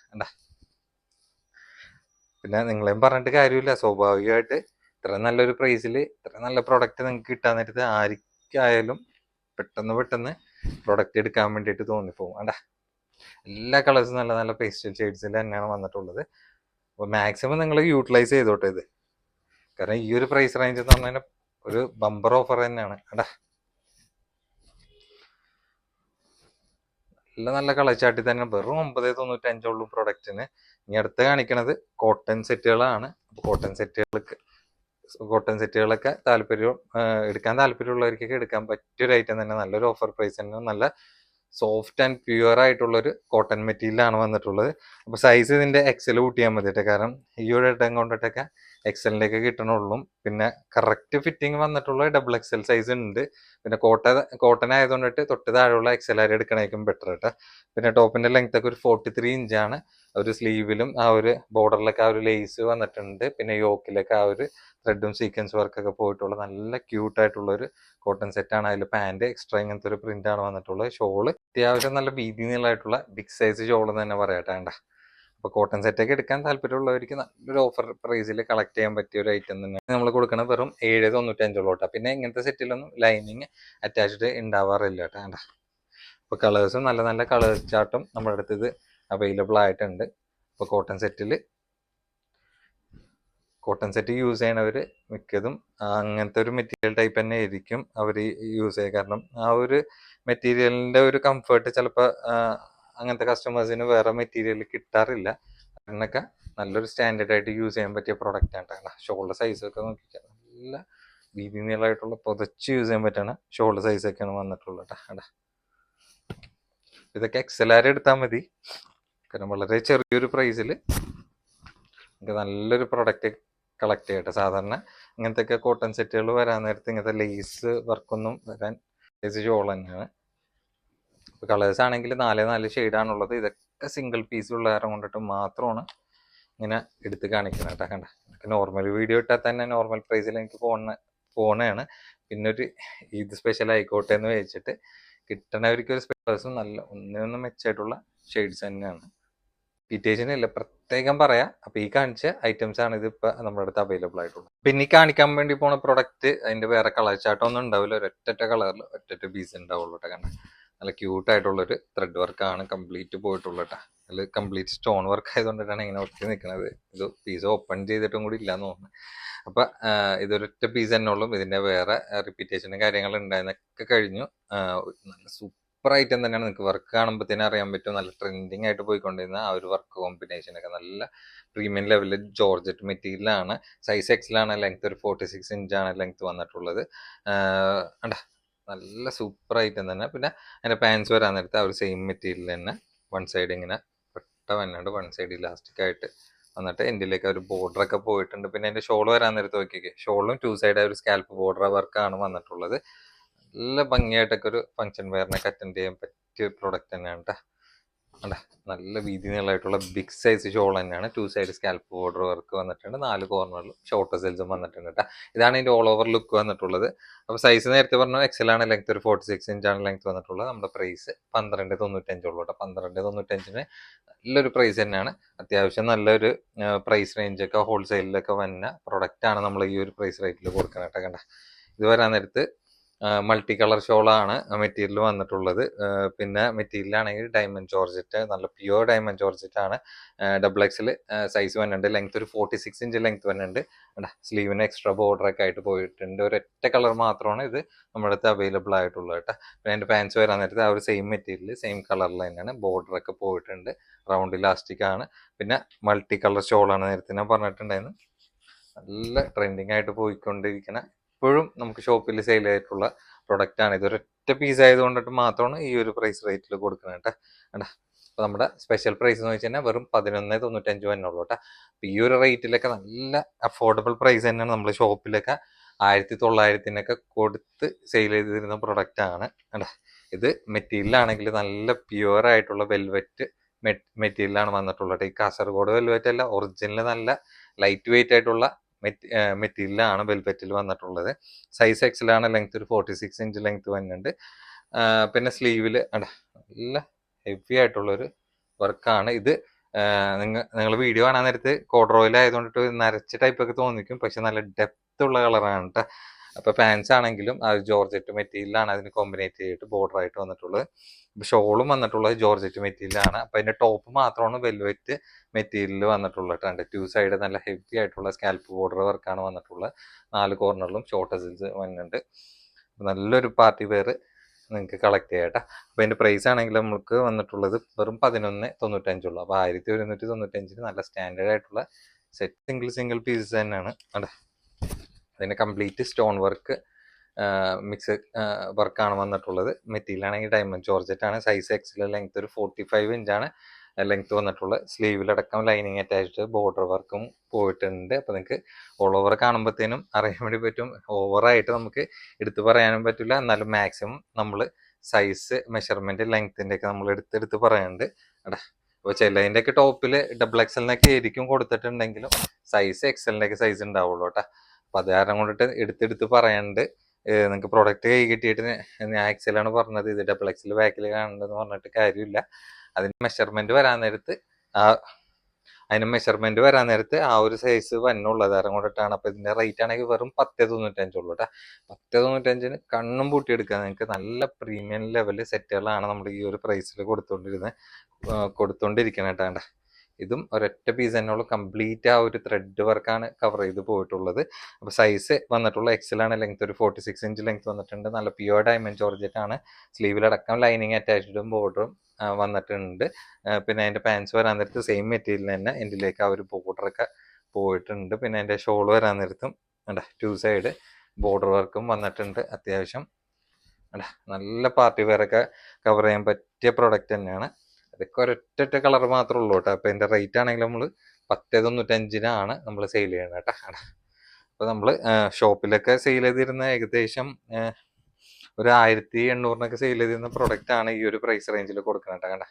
പിന്നെ നിങ്ങളെയും പറഞ്ഞിട്ട് കാര്യമില്ല. സ്വാഭാവികമായിട്ട് ഇത്ര നല്ലൊരു പ്രൈസിൽ ഇത്ര നല്ല പ്രൊഡക്റ്റ് നിങ്ങൾക്ക് കിട്ടാൻ നേരത്ത് ആർക്കായാലും പെട്ടെന്ന് പ്രൊഡക്റ്റ് എടുക്കാൻ വേണ്ടിയിട്ട് തോന്നിപ്പോവും. എല്ലാ കളേഴ്സും നല്ല നല്ല പേസ്റ്റൽ ഷെയ്ഡ്സിൽ തന്നെയാണ് വന്നിട്ടുള്ളത്. അപ്പോൾ മാക്സിമം നിങ്ങൾ യൂട്ടിലൈസ് ചെയ്തോട്ടെ ഇത്. കാരണം ഈ ഒരു പ്രൈസ് റേഞ്ച് എന്ന് പറഞ്ഞാൽ ഒരു ബമ്പർ ഓഫർ തന്നെയാണ്. നല്ല കളർ ചാട്ടി തന്നെ വെറും 9.95 ഉള്ളൂ പ്രൊഡക്റ്റിന്. ഇനി അടുത്ത് കാണിക്കണത് കോട്ടൺ സെറ്റുകളാണ്. കോട്ടൺ സെറ്റുകളൊക്കെ എടുക്കാൻ താല്പര്യമുള്ളവർക്കൊക്കെ എടുക്കാൻ പറ്റിയൊരു ഐറ്റം തന്നെ. നല്ലൊരു ഓഫർ പ്രൈസ് തന്നെ. നല്ല സോഫ്റ്റ് ആൻഡ് പ്യുവർ ആയിട്ടുള്ള ഒരു കോട്ടൺ മെറ്റീരിയലാണ് വന്നിട്ടുള്ളത്. അപ്പൊ സൈസ് ഇതിന്റെ എക്സൽ കൂട്ടിയാൽ മതിയിട്ട്. കാരണം ഈ ഒരു ഇടം കൊണ്ടിട്ടൊക്കെ എക്സലിലേക്ക് കിട്ടണുള്ളൂ. പിന്നെ കറക്റ്റ് ഫിറ്റിംഗ് വന്നിട്ടുള്ള ഡബിൾ എക്സൽ സൈസ് ഉണ്ട്. പിന്നെ കോട്ടൺ ആയതുകൊണ്ടിട്ട് തൊട്ട് താഴെയുള്ള എക്സൽ ആര് എടുക്കണേക്കും ബെറ്റർ കേട്ടോ. പിന്നെ ടോപ്പിന്റെ ലെങ്ത് ഒക്കെ ഒരു 43 ഇഞ്ചാണ്. ഒരു സ്ലീവിലും ആ ഒരു ബോർഡറിലൊക്കെ ആ ഒരു ലേസ് വന്നിട്ടുണ്ട്. പിന്നെ യോക്കിലൊക്കെ ആ ഒരു ത്രെഡും സീക്വൻസ് വർക്കൊക്കെ പോയിട്ടുള്ള നല്ല ക്യൂട്ടായിട്ടുള്ള ഒരു കോട്ടൺ സെറ്റാണ്. അതിൽ പാൻറ് എക്സ്ട്രാ ഇങ്ങനത്തെ ഒരു പ്രിന്റ് ആണ് വന്നിട്ടുള്ളത്. ഷോള് അത്യാവശ്യം നല്ല വീതി നീളമായിട്ടുള്ള ബിഗ് സൈസ് ഷോൾ തന്നെ പറയട്ടെ. അപ്പൊ കോട്ടൺ സെറ്റൊക്കെ എടുക്കാൻ താല്പര്യമുള്ളവർക്ക് നല്ലൊരു ഓഫർ പ്രൈസിൽ കളക്ട് ചെയ്യാൻ പറ്റിയ ഒരു ഐറ്റം തന്നെ നമ്മൾ കൊടുക്കണ വെറും 7.95 ഉള്ളൂ കേട്ടോ. പിന്നെ ഇങ്ങനത്തെ സെറ്റിലൊന്നും ലൈനിങ് അറ്റാച്ച്ഡ് ഉണ്ടാവാറില്ല കേട്ടോ. അപ്പൊ കളേഴ്സും നല്ല നല്ല കളേഴ്സ് ചാർട്ടും നമ്മുടെ അടുത്ത് ഇത് അവൈലബിൾ ആയിട്ടുണ്ട്. അപ്പൊ കോട്ടൺ സെറ്റ് യൂസ് ചെയ്യണവർ മിക്കതും അങ്ങനത്തെ ഒരു മെറ്റീരിയൽ ടൈപ്പ് തന്നെ ആയിരിക്കും അവർ യൂസ് ചെയ്യുക. കാരണം ആ ഒരു മെറ്റീരിയലിന്റെ ഒരു കംഫർട്ട് ചിലപ്പോൾ അങ്ങനത്തെ കസ്റ്റമേഴ്സിന് വേറെ മെറ്റീരിയൽ കിട്ടാറില്ല. അതിനൊക്കെ നല്ലൊരു സ്റ്റാൻഡേർഡ് ആയിട്ട് യൂസ് ചെയ്യാൻ പറ്റിയ പ്രൊഡക്റ്റ് ആണ്. ഷോൾഡർ സൈസൊക്കെ നോക്കിക്കാൻ നല്ല വീതി നീളമായിട്ടുള്ള പുതച്ച് യൂസ് ചെയ്യാൻ പറ്റുന്ന ഷോൾഡർ സൈസൊക്കെയാണ് വന്നിട്ടുള്ളത് കേട്ടോ. ഇതൊക്കെ XLR എടുത്താൽ മതി. കാരണം വളരെ ചെറിയൊരു പ്രൈസിൽ നമുക്ക് നല്ലൊരു പ്രൊഡക്റ്റ് കളക്ട് ചെയ്യട്ടെ. സാധാരണ ഇങ്ങനത്തെ കോട്ടൺ സെറ്റുകൾ വരാൻ നേരത്ത് ഇങ്ങനത്തെ ലേസ് വർക്കൊന്നും വരാൻ ലേസ് ഷോൾ തന്നെയാണ്. കളേഴ്സ് ആണെങ്കിൽ 4 ഷെയ്ഡാണുള്ളത്. ഇതൊക്കെ സിംഗിൾ പീസ് ഉള്ള കാരണം കൊണ്ടിട്ട് മാത്രമാണ് ഇങ്ങനെ എടുത്ത് കാണിക്കുന്നത് കേട്ടോ. ഇതൊക്കെ നോർമൽ വീഡിയോ ഇട്ടാൽ തന്നെ നോർമൽ പ്രൈസിൽ എനിക്ക് ഫോണാണ്. പിന്നെ ഒരു ഇത് സ്പെഷ്യൽ ആയിക്കോട്ടെ എന്ന് വെച്ചിട്ട് കിട്ടണവർക്ക് ഒരു സ്പെഷ്യൽസും നല്ല ഒന്നിനൊന്നും മെച്ചമായിട്ടുള്ള ഷെയ്ഡ്സ് തന്നെയാണ്. ഡീറ്റെയിൽസിന് ഇല്ല പ്രത്യേകം പറയാം. അപ്പൊ ഈ കാണിച്ച ഐറ്റംസ് ആണ് ഇതിപ്പോ നമ്മുടെ അടുത്ത് അവൈലബിൾ ആയിട്ടുള്ളത്. പിന്നെ ഈ കാണിക്കാൻ വേണ്ടി പോണ പ്രൊഡക്റ്റ് അതിന്റെ വേറെ കളർ ചാട്ടൊന്നും ഉണ്ടാവില്ല. ഒരൊറ്റ കളറിൽ ഒറ്റ പീസ് ഉണ്ടാവുള്ളൂ കേട്ടോ. നല്ല ക്യൂട്ട് ആയിട്ടുള്ളൊരു ത്രെഡ് വർക്കാണ് കംപ്ലീറ്റ് പോയിട്ടുള്ളത് കേട്ടോ. അതിൽ കംപ്ലീറ്റ് സ്റ്റോൺ വർക്ക് ആയതുകൊണ്ടിട്ടാണ് ഇങ്ങനെ ഒട്ടി നിൽക്കുന്നത്. ഇത് പീസ് ഓപ്പൺ ചെയ്തിട്ടും കൂടി ഇല്ലാന്ന് തോന്നുന്നു. അപ്പൊ ഇതൊരൊറ്റ പീസ് തന്നെ ഉള്ളൂ. ഇതിന്റെ വേറെ റിപ്പീറ്റേഷനും കാര്യങ്ങളും ഉണ്ടായിരുന്നൊക്കെ കഴിഞ്ഞു. നല്ല സൂപ്പർ ഐറ്റം തന്നെയാണ്. നിങ്ങൾക്ക് വർക്ക് കാണുമ്പോൾ തന്നെ അറിയാൻ പറ്റും. നല്ല ട്രെൻഡിങ് ആയിട്ട് പോയിക്കൊണ്ടിരുന്ന ആ ഒരു വർക്ക് കോമ്പിനേഷൻ ഒക്കെ നല്ല പ്രീമിയം ലെവലിൽ ജോർജറ്റ് മെറ്റീരിയലാണ്. സൈസ് എക്സിലാണ്. ലെങ്ത് ഒരു 46 ഇഞ്ചാണ് ലെങ്ത് വന്നിട്ടുള്ളത്. കണ്ടാ നല്ല സൂപ്പർ ഐറ്റം തന്നെ. പിന്നെ അതിന്റെ പാൻസ് വരാൻ നേരത്തെ ആ ഒരു സെയിം മെറ്റീരിയൽ തന്നെ വൺ സൈഡ് ഇങ്ങനെ പെട്ട വന്നുണ്ട്, വൺ സൈഡ് ഇലാസ്റ്റിക് ആയിട്ട് വന്നിട്ട് എൻഡിലേക്ക് ഒരു ബോർഡർ ഒക്കെ പോയിട്ടുണ്ട്. പിന്നെ അതിന്റെ ഷോൾ വരാൻ നേരത്ത് നോക്കിയൊക്കെ ഷോളിലും 2 സൈഡ് ഒരു സ്കാൽപ്പ് ബോർഡർ വർക്കാണ് വന്നിട്ടുള്ളത്. നല്ല ഭംഗിയായിട്ടൊക്കെ ഒരു ഫംഗ്ഷൻ വെയറിനൊക്കെ അറ്റൻഡ് ചെയ്യാൻ പറ്റിയ പ്രൊഡക്റ്റ് തന്നെയാണ് കേട്ടോ. അല്ല നല്ല വീതി നീളമായിട്ടുള്ള ബിഗ് സൈസ് ഷോൾ തന്നെയാണ്. 2 സൈഡ് സ്കാൽപ്പ് ബോർഡർ വർക്ക് വന്നിട്ടുണ്ട്. 4 കോർണറിലും ഷോർട്ട് സെൽസും വന്നിട്ടുണ്ട് കേട്ടോ. ഇതാണ് ഇതിന്റെ ഓൾ ഓവർ ലുക്ക് വന്നിട്ടുള്ളത്. അപ്പോൾ സൈസ് നേരത്തെ പറഞ്ഞു എക്സൽ ആണ്, ലെങ്ത് ഒരു 46 ഇഞ്ചാണ് ലെങ്ത് വന്നിട്ടുള്ളത്. നമ്മുടെ പ്രൈസ് 12.95 ഉള്ളൂ കേട്ടോ. 12.95 നല്ലൊരു പ്രൈസ് തന്നെയാണ്. അത്യാവശ്യം നല്ലൊരു പ്രൈസ് റേഞ്ചൊക്കെ ഹോൾസെയിലൊക്കെ വന്ന പ്രൊഡക്റ്റ് ആണ് നമ്മൾ ഈ ഒരു പ്രൈസ് റേറ്റിൽ കൊടുക്കുന്നത് കേട്ടോ. കണ്ട ഇത് വരാൻ നേരത്ത് മൾട്ടി കളർ ഷോളാണ് മെറ്റീരിയൽ വന്നിട്ടുള്ളത്. പിന്നെ മെറ്റീരിയലാണെങ്കിൽ ഡയമണ്ട് ജോർജറ്റ്, നല്ല പ്യുവർ ഡയമണ്ട് ജോർജറ്റ് ആണ്. ഡബിൾ എക്സിൽ സൈസ് വരുന്നുണ്ട്. ലെങ്ത് ഒരു 46 ഇഞ്ച് ലെങ്ത് വരുന്നുണ്ട്. സ്ലീവിന് എക്സ്ട്രാ ബോർഡർ ഒക്കെ ആയിട്ട് പോയിട്ടുണ്ട്. ഒരൊറ്റ കളർ മാത്രമാണ് ഇത് നമ്മുടെ അടുത്ത് അവൈലബിൾ ആയിട്ടുള്ളത് കേട്ടോ. പിന്നെ അതിന്റെ പാൻസ് വരാൻ നേരത്തെ ആ ഒരു സെയിം മെറ്റീരിയൽ സെയിം കളറിൽ തന്നെയാണ്. ബോർഡർ ഒക്കെ പോയിട്ടുണ്ട്. റൗണ്ട് ഇലാസ്റ്റിക് ആണ്. പിന്നെ മൾട്ടി കളർ ഷോളാണ് നേരത്തെ ഞാൻ പറഞ്ഞിട്ടുണ്ടായിരുന്നു. നല്ല ട്രെൻഡിങ് ആയിട്ട് പോയിക്കൊണ്ടിരിക്കുന്ന ഇപ്പോഴും നമുക്ക് ഷോപ്പിൽ സെയിൽ ആയിട്ടുള്ള പ്രൊഡക്റ്റ് ആണ്. ഇതൊരൊറ്റ പീസ് ആയതുകൊണ്ടിട്ട് മാത്രമാണ് ഈ ഒരു പ്രൈസ് റേറ്റിൽ കൊടുക്കുന്നത് കേട്ടോ. അപ്പൊ നമ്മുടെ സ്പെഷ്യൽ പ്രൈസ് എന്ന് വെച്ച് കഴിഞ്ഞാൽ വെറും 11.95 തന്നെ ഉള്ളൂ കേട്ടോ. ഈ ഒരു റേറ്റിലൊക്കെ നല്ല അഫോർഡബിൾ പ്രൈസ് തന്നെയാണ്. നമ്മൾ ഷോപ്പിലൊക്കെ 1900-നൊക്കെ കൊടുത്ത് സെയിൽ ചെയ്തിരുന്ന പ്രൊഡക്റ്റ് ആണ് കേട്ടോ. ഇത് മെറ്റീരിയലാണെങ്കിൽ നല്ല പ്യുവർ ആയിട്ടുള്ള വെൽവെറ്റ് മെറ്റീരിയലാണ് വന്നിട്ടുള്ളത്. ഈ കാസർഗോഡ് വെൽവെറ്റ് അല്ല, ഒറിജിനൽ നല്ല ലൈറ്റ് വെയിറ്റ് ആയിട്ടുള്ള മെറ്റീരിയലാണ് വെൽവെറ്റിൽ വന്നിട്ടുള്ളത്. സൈസ് എക്സിലാണ്, ലെങ്ത് ഒരു 46 ഇഞ്ച് ലെങ്ത് വരുന്നുണ്ട്. പിന്നെ സ്ലീവില് നല്ല ഹെവി ആയിട്ടുള്ളൊരു വർക്കാണ് ഇത്. നിങ്ങൾ വീഡിയോ കാണാൻ നേരത്ത് കോഡ്രോയിൽ ആയതുകൊണ്ടിട്ട് നരച്ച ടൈപ്പ് ഒക്കെ തോന്നിക്കും, പക്ഷെ നല്ല ഡെപ്ത് ഉള്ള കളറാണ് കേട്ടോ. അപ്പൊ പാൻസ് ആണെങ്കിലും ആ ജോർജറ്റ് മെറ്റീരിയലാണ് അതിന് കോമ്പിനേറ്റ് ചെയ്തിട്ട് ബോർഡർ ആയിട്ട് വന്നിട്ടുള്ളത്. ഷോളും വന്നിട്ടുള്ളത് ജോർജറ്റ് മെറ്റീരിയലാണ്. അപ്പൊ അതിന്റെ ടോപ്പ് മാത്രമാണ് വെൽവെറ്റ് മെറ്റീരിയൽ വന്നിട്ടുള്ളത്. 2 സൈഡ് നല്ല ഹെവി ആയിട്ടുള്ള സ്കാൽപ്പ് ബോർഡർ വർക്കാണ് വന്നിട്ടുള്ളത്. 4 കോർണറിലും ഷോർട്ട് സെൽസ് വന്നിട്ടുണ്ട്. നല്ലൊരു പാർട്ടി വെയർ നിങ്ങൾക്ക് കളക്ട് ചെയ്യാം. അപ്പൊ അതിന്റെ പ്രൈസ് ആണെങ്കിൽ നമുക്ക് വന്നിട്ടുള്ളത് വെറും 11.95 ഉള്ളൂ. അപ്പൊ 1195 നല്ല സ്റ്റാൻഡേർഡ് ആയിട്ടുള്ള സെറ്റ് സിംഗിൾ പീസസ് തന്നെയാണ്. അതിന്റെ കംപ്ലീറ്റ് സ്റ്റോൺ വർക്ക് മിക്സ് വർക്കാണ് വന്നിട്ടുള്ളത്. മെറ്റീരിയൽ ആണെങ്കിൽ ഡയമണ്ട് ജോർജറ്റ് ആണ്. സൈസ് എക്സിൽ ലെങ്ത് ഒരു 45 ഇഞ്ചാണ് ലെങ്ത് വന്നിട്ടുള്ളത്. സ്ലീവിലടക്കം ലൈനിങ് അറ്റാച്ച്ഡ് ബോർഡർ വർക്കും പോയിട്ടുണ്ട്. അപ്പൊ നിങ്ങൾക്ക് ഓൾ ഓവർ കാണുമ്പോഴത്തേനും അറിയാൻ വേണ്ടി പറ്റും. ഓവറായിട്ട് നമുക്ക് എടുത്തു പറയാനും പറ്റില്ല, എന്നാലും മാക്സിമം നമ്മൾ സൈസ് മെഷർമെന്റ് ലെങ്ത്തിന്റെ ഒക്കെ നമ്മൾ എടുത്തെടുത്ത് പറയാനുണ്ട് കേട്ടാ. അപ്പൊ ചിലതിന്റെ ഒക്കെ ടോപ്പില് ഡബിൾ എക്സലിനൊക്കെ ആയിരിക്കും കൊടുത്തിട്ടുണ്ടെങ്കിലും സൈസ് എക്സലിന്റെ ഒക്കെ സൈസ് ഉണ്ടാവുള്ളൂ കേട്ടാ. അപ്പൊ അത് കാരണം കൊണ്ടിട്ട് എടുത്തെടുത്ത് പറയാണ്ട് നിങ്ങൾക്ക് പ്രൊഡക്റ്റ് കൈ കിട്ടിയിട്ട് ഞാൻ എക്സലാണ് പറഞ്ഞത്, ഇത് ഡബിൾ എക്സൽ ബാക്കിൽ കാണണ്ടെന്ന് പറഞ്ഞിട്ട് കാര്യമില്ല. അതിന് മെഷർമെന്റ് വരാൻ നേരത്ത് ആ ഒരു സൈസ് വന്നുള്ളത് കാരണം കൊണ്ടിട്ടാണ്. അപ്പൊ ഇതിന്റെ റേറ്റ് ആണെങ്കിൽ വെറും 10.95 ഉള്ളൂ കേട്ടോ. 10.95 കണ്ണും പൂട്ടിയെടുക്കുക. നിങ്ങൾക്ക് നല്ല പ്രീമിയം ലെവല് സെറ്റുകളാണ് നമ്മൾ ഈ ഒരു പ്രൈസിൽ കൊടുത്തോണ്ടിരിക്കുന്നത് കേട്ടോ. ഇതും ഒരൊറ്റ പീസ് തന്നെ ഉള്ളൂ. കംപ്ലീറ്റ് ആ ഒരു ത്രെഡ് വർക്കാണ് കവർ ചെയ്ത് പോയിട്ടുള്ളത്. അപ്പൊ സൈസ് വന്നിട്ടുള്ള എക്സലാണ്, ലെങ്ത് ഒരു 46 ഇഞ്ച് ലെങ്ത് വന്നിട്ടുണ്ട്. നല്ല പ്യുവർ ഡയമണ്ട് ജോർജറ്റ് ആണ്. സ്ലീവിലടക്കം ലൈനിങ് അറ്റാച്ച്ഡും ബോർഡറും വന്നിട്ടുണ്ട്. പിന്നെ അതിന്റെ പാൻസ് വരാൻ നേരത്ത് സെയിം മെറ്റീരിയൽ തന്നെ എൻഡിലേക്ക് ആ ഒരു ബോർഡറൊക്കെ പോയിട്ടുണ്ട്. പിന്നെ അതിന്റെ ഷോൾ വരാൻ നേരത്തും 2 സൈഡ് ബോർഡർ വർക്കും വന്നിട്ടുണ്ട്. അത്യാവശ്യം നല്ല പാർട്ടി വെയർ ഒക്കെ കവർ ചെയ്യാൻ പറ്റിയ പ്രൊഡക്റ്റ് തന്നെയാണ്. അതൊക്കെ ഒരൊറ്റ കളർ മാത്രമേ ഉള്ളൂ കേട്ടോ. അപ്പൊ അതിന്റെ റേറ്റ് ആണെങ്കിൽ നമ്മൾ 10.95 നമ്മൾ സെയിൽ ചെയ്യണം കേട്ടോ. അപ്പൊ നമ്മള് ഷോപ്പിലൊക്കെ സെയിൽ ചെയ്തിരുന്ന ഏകദേശം ഒരു 1800-നൊക്കെ സെയിൽ ചെയ്തിരുന്ന പ്രൊഡക്റ്റ് ആണ് ഈ ഒരു പ്രൈസ് റേഞ്ചിൽ കൊടുക്കുന്നത് കേട്ടോ. കണ്ട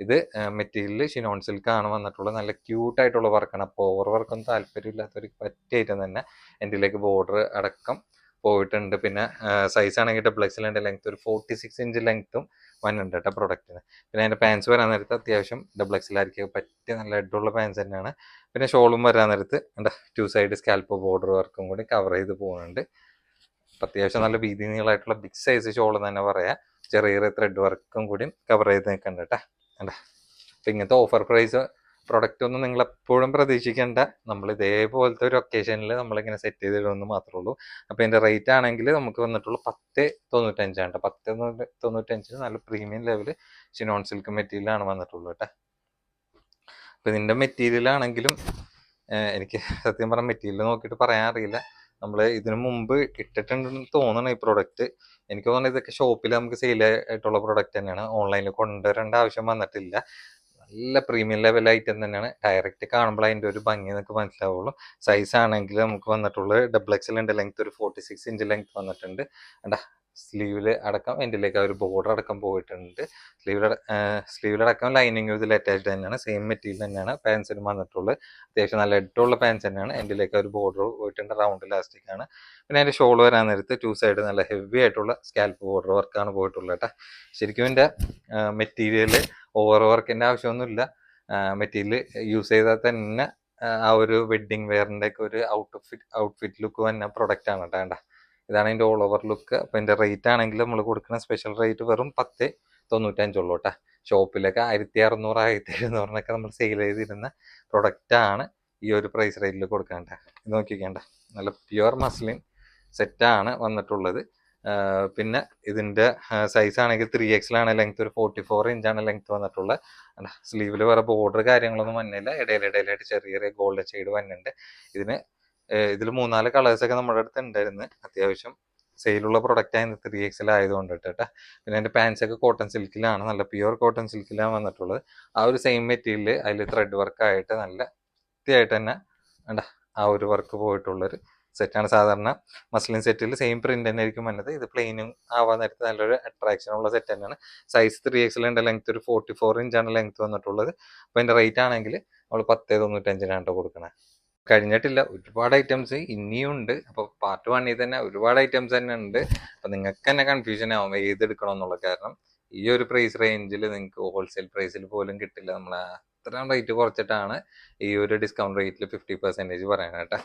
ഇത് മെറ്റീരിയൽ ഷിനോൺ സിൽക്ക് ആണ് വന്നിട്ടുള്ളത്. നല്ല ക്യൂട്ട് ആയിട്ടുള്ള വർക്കാണ്. അപ്പോൾ ഓവർ വർക്കൊന്നും താല്പര്യമില്ലാത്തവർക്ക് പറ്റിയ ഐറ്റം തന്നെ. എൻ്റെലേക്ക് ബോർഡർ അടക്കം പോയിട്ടുണ്ട്. പിന്നെ സൈസ് ആണെങ്കിൽ ഡബിൾ എക്സലിന്റെ ലെങ്ത് ഒരു 46 ഇഞ്ച് ലെങ്ത്തും വന്നിട്ടുണ്ട് കേട്ടോ പ്രൊഡക്റ്റിന്. പിന്നെ അതിന്റെ പാൻസ് വരാൻ നേരത്ത് അത്യാവശ്യം ഡബിൾ എക്സലായിരിക്കും പറ്റിയ നല്ല ഹെഡുള്ള പാൻസ് തന്നെയാണ്. പിന്നെ ഷോളും വരാൻ നേരത്ത് 2 സൈഡ് സ്കാൽപ്പ് ബോർഡർ വർക്കും കൂടി കവർ ചെയ്ത് പോകുന്നുണ്ട്. അത്യാവശ്യം നല്ല വീതി നീളമായിട്ടുള്ള ബിഗ് സൈസ് ഷോൾ തന്നെ പറയാം. ചെറിയ ചെറിയ ത്രെഡ് വർക്കും കൂടി കവർ ചെയ്ത് നിൽക്കുന്നുണ്ട് കേട്ടോ. അപ്പൊ ഇങ്ങനത്തെ ഓഫർ പ്രൈസ് പ്രൊഡക്റ്റ് ഒന്നും നിങ്ങൾ എപ്പോഴും പ്രതീക്ഷിക്കേണ്ട. നമ്മൾ ഇതേപോലത്തെ ഒരു ഒക്കേഷനിൽ നമ്മളിങ്ങനെ സെറ്റ് ചെയ്തിടുമെന്ന് മാത്രമേ ഉള്ളൂ. അപ്പോൾ ഇതിൻ്റെ റേറ്റ് ആണെങ്കിൽ നമുക്ക് വന്നിട്ടുള്ളൂ 10.95 കേട്ടോ. 10.95 നല്ല പ്രീമിയം ലെവൽ ഷിനോൺ സിൽക്ക് മെറ്റീരിയലാണ് വന്നിട്ടുള്ളൂ കേട്ടോ. അപ്പോൾ ഇതിൻ്റെ മെറ്റീരിയൽ ആണെങ്കിലും എനിക്ക് സത്യം പറഞ്ഞ മെറ്റീരിയൽ നോക്കിയിട്ട് പറയാൻ അറിയില്ല. നമ്മൾ ഇതിനു മുമ്പ് ഇട്ടിട്ടുണ്ടെന്ന് തോന്നണം ഈ പ്രൊഡക്റ്റ്. എനിക്ക് തോന്നുന്നത് ഇതൊക്കെ ഷോപ്പിൽ നമുക്ക് സെയിൽ ആയിട്ടുള്ള പ്രൊഡക്റ്റ് തന്നെയാണ്. ഓൺലൈനിൽ കൊണ്ടുവരേണ്ട ആവശ്യം വന്നിട്ടില്ല. നല്ല പ്രീമിയം ലെവൽ ഐറ്റം തന്നെയാണ്. ഡയറക്റ്റ് കാണുമ്പോൾ അതിൻ്റെ ഒരു ഭംഗി നമുക്ക് മനസ്സിലാവുള്ളൂ. സൈസ് ആണെങ്കിൽ നമുക്ക് വന്നിട്ടുള്ളത് XXL ഉണ്ട്. ലെങ്ത് ഒരു 46 ഇഞ്ച് ലെങ്ത് വന്നിട്ടുണ്ട്. അണ്ടാ സ്ലീവില് അടക്കം എൻഡിലേക്ക് ആ ഒരു ബോർഡർ അടക്കം പോയിട്ടുണ്ട്. സ്ലീവിലടക്കം ലൈനിങ് ഇതിൽ അറ്റാച്ച്ഡ് തന്നെയാണ്. സെയിം മെറ്റീരിയൽ തന്നെയാണ് പാൻസിനും വന്നിട്ടുള്ളത്. അത്യാവശ്യം നല്ല ഇട്ടുള്ള പാൻസ് തന്നെയാണ്. എൻഡിലേക്ക് ഒരു ബോർഡർ പോയിട്ടുണ്ട്. റൗണ്ട് ഇലാസ്റ്റിക് ആണ്. പിന്നെ അതിന്റെ ഷോൾ വരാൻ നേരത്ത് 2 സൈഡ് നല്ല ഹെവി ആയിട്ടുള്ള സ്കാൽപ്പ് ബോർഡർ വർക്കാണ് പോയിട്ടുള്ളത് കേട്ടോ. ശരിക്കും ഇതിന്റെ മെറ്റീരിയൽ ഓവർ വർക്കിന്റെ ആവശ്യമൊന്നുമില്ല. മെറ്റീരിയൽ യൂസ് ചെയ്താൽ തന്നെ ആ ഒരു വെഡ്ഡിങ് വെയറിന്റെ ഒക്കെ ഒരു ഔട്ട്ഫിറ്റ് ലുക്ക് തന്നെ പ്രൊഡക്റ്റ് ആണ് കേട്ടോ. ഇതാണ് ഇതിന്റെ ഓൾ ഓവർ ലുക്ക്. അപ്പൊ ഇതിന്റെ റേറ്റ് ആണെങ്കിൽ നമ്മൾ കൊടുക്കുന്ന സ്പെഷ്യൽ റേറ്റ് വെറും 10.95 ഉള്ളൂ കേട്ടോ. ഷോപ്പിലൊക്കെ 1600 1700 നമ്മൾ സെയിൽ ചെയ്തിരുന്ന പ്രൊഡക്റ്റ് ആണ് ഈ ഒരു പ്രൈസ് റേറ്റിൽ കൊടുക്കേണ്ട. ഇത് നോക്കിക്കേണ്ട നല്ല പ്യുവർ മസ്ലിൻ സെറ്റാണ് വന്നിട്ടുള്ളത്. പിന്നെ ഇതിന്റെ സൈസ് ആണെങ്കിൽ 3XL ആണ്. ലെങ്ത് ഒരു 44 ഇഞ്ചാണ് ലെങ്ത് വന്നിട്ടുള്ളത്. സ്ലീവിൽ വേറെ ബോർഡർ കാര്യങ്ങളൊന്നും വന്നില്ല. ഇടയിലായിട്ട് ചെറിയ ഗോൾഡൻ ഷെയ്ഡ് വന്നിട്ടുണ്ട്. ഇതിൽ 3-4 കളേഴ്സൊക്കെ നമ്മുടെ അടുത്ത് ഉണ്ടായിരുന്നു. അത്യാവശ്യം സെയിലുള്ള പ്രൊഡക്റ്റ് ആയിരുന്നു 3XL ആയതുകൊണ്ട് കേട്ടോ. പിന്നെ അതിന്റെ പാൻസ് ഒക്കെ കോട്ടൺ സിൽക്കിലാണ്. നല്ല പ്യുവർ കോട്ടൺ സിൽക്കിലാണ് വന്നിട്ടുള്ളത്. ആ ഒരു സെയിം മെറ്റീരിയൽ അതിൽ ത്രെഡ് വർക്ക് ആയിട്ട് നല്ല വൃത്തിയായിട്ട് തന്നെ ആ ഒരു വർക്ക് പോയിട്ടുള്ളൊരു സെറ്റാണ്. സാധാരണ മസ്ലിൻ സെറ്റിൽ സെയിം പ്രിന്റ് തന്നെ ആയിരിക്കും വന്നത്. ഇത് പ്ലെയിനും ആവാൻ നേരത്തെ നല്ലൊരു അട്രാക്ഷൻ ഉള്ള സെറ്റ് തന്നെയാണ്. സൈസ് 3XL ഉണ്ട്. ലെങ്ത് ഒരു 44 ഇഞ്ചാണ് ലെങ്ത് വന്നിട്ടുള്ളത്. അപ്പൊ അതിന്റെ റേറ്റ് ആണെങ്കിൽ നമ്മൾ 10.95 കൊടുക്കണേ. കഴിഞ്ഞിട്ടില്ല, ഒരുപാട് ഐറ്റംസ് ഇനിയും ഉണ്ട്. അപ്പൊ പാർട്ട് 1 തന്നെ ഒരുപാട് ഐറ്റംസ് തന്നെ ഉണ്ട്. അപ്പൊ നിങ്ങൾക്ക് തന്നെ കൺഫ്യൂഷൻ ആവും ഏതെടുക്കണം എന്നുള്ളത്. കാരണം ഈ ഒരു പ്രൈസ് റേഞ്ചിൽ നിങ്ങൾക്ക് ഹോൾസെയിൽ പ്രൈസിൽ പോലും കിട്ടില്ല. നമ്മൾ അത്രയും റേറ്റ് കുറച്ചിട്ടാണ് ഈ ഒരു ഡിസ്കൗണ്ട് റേറ്റിൽ 50% പറയുന്നത് കേട്ടോ.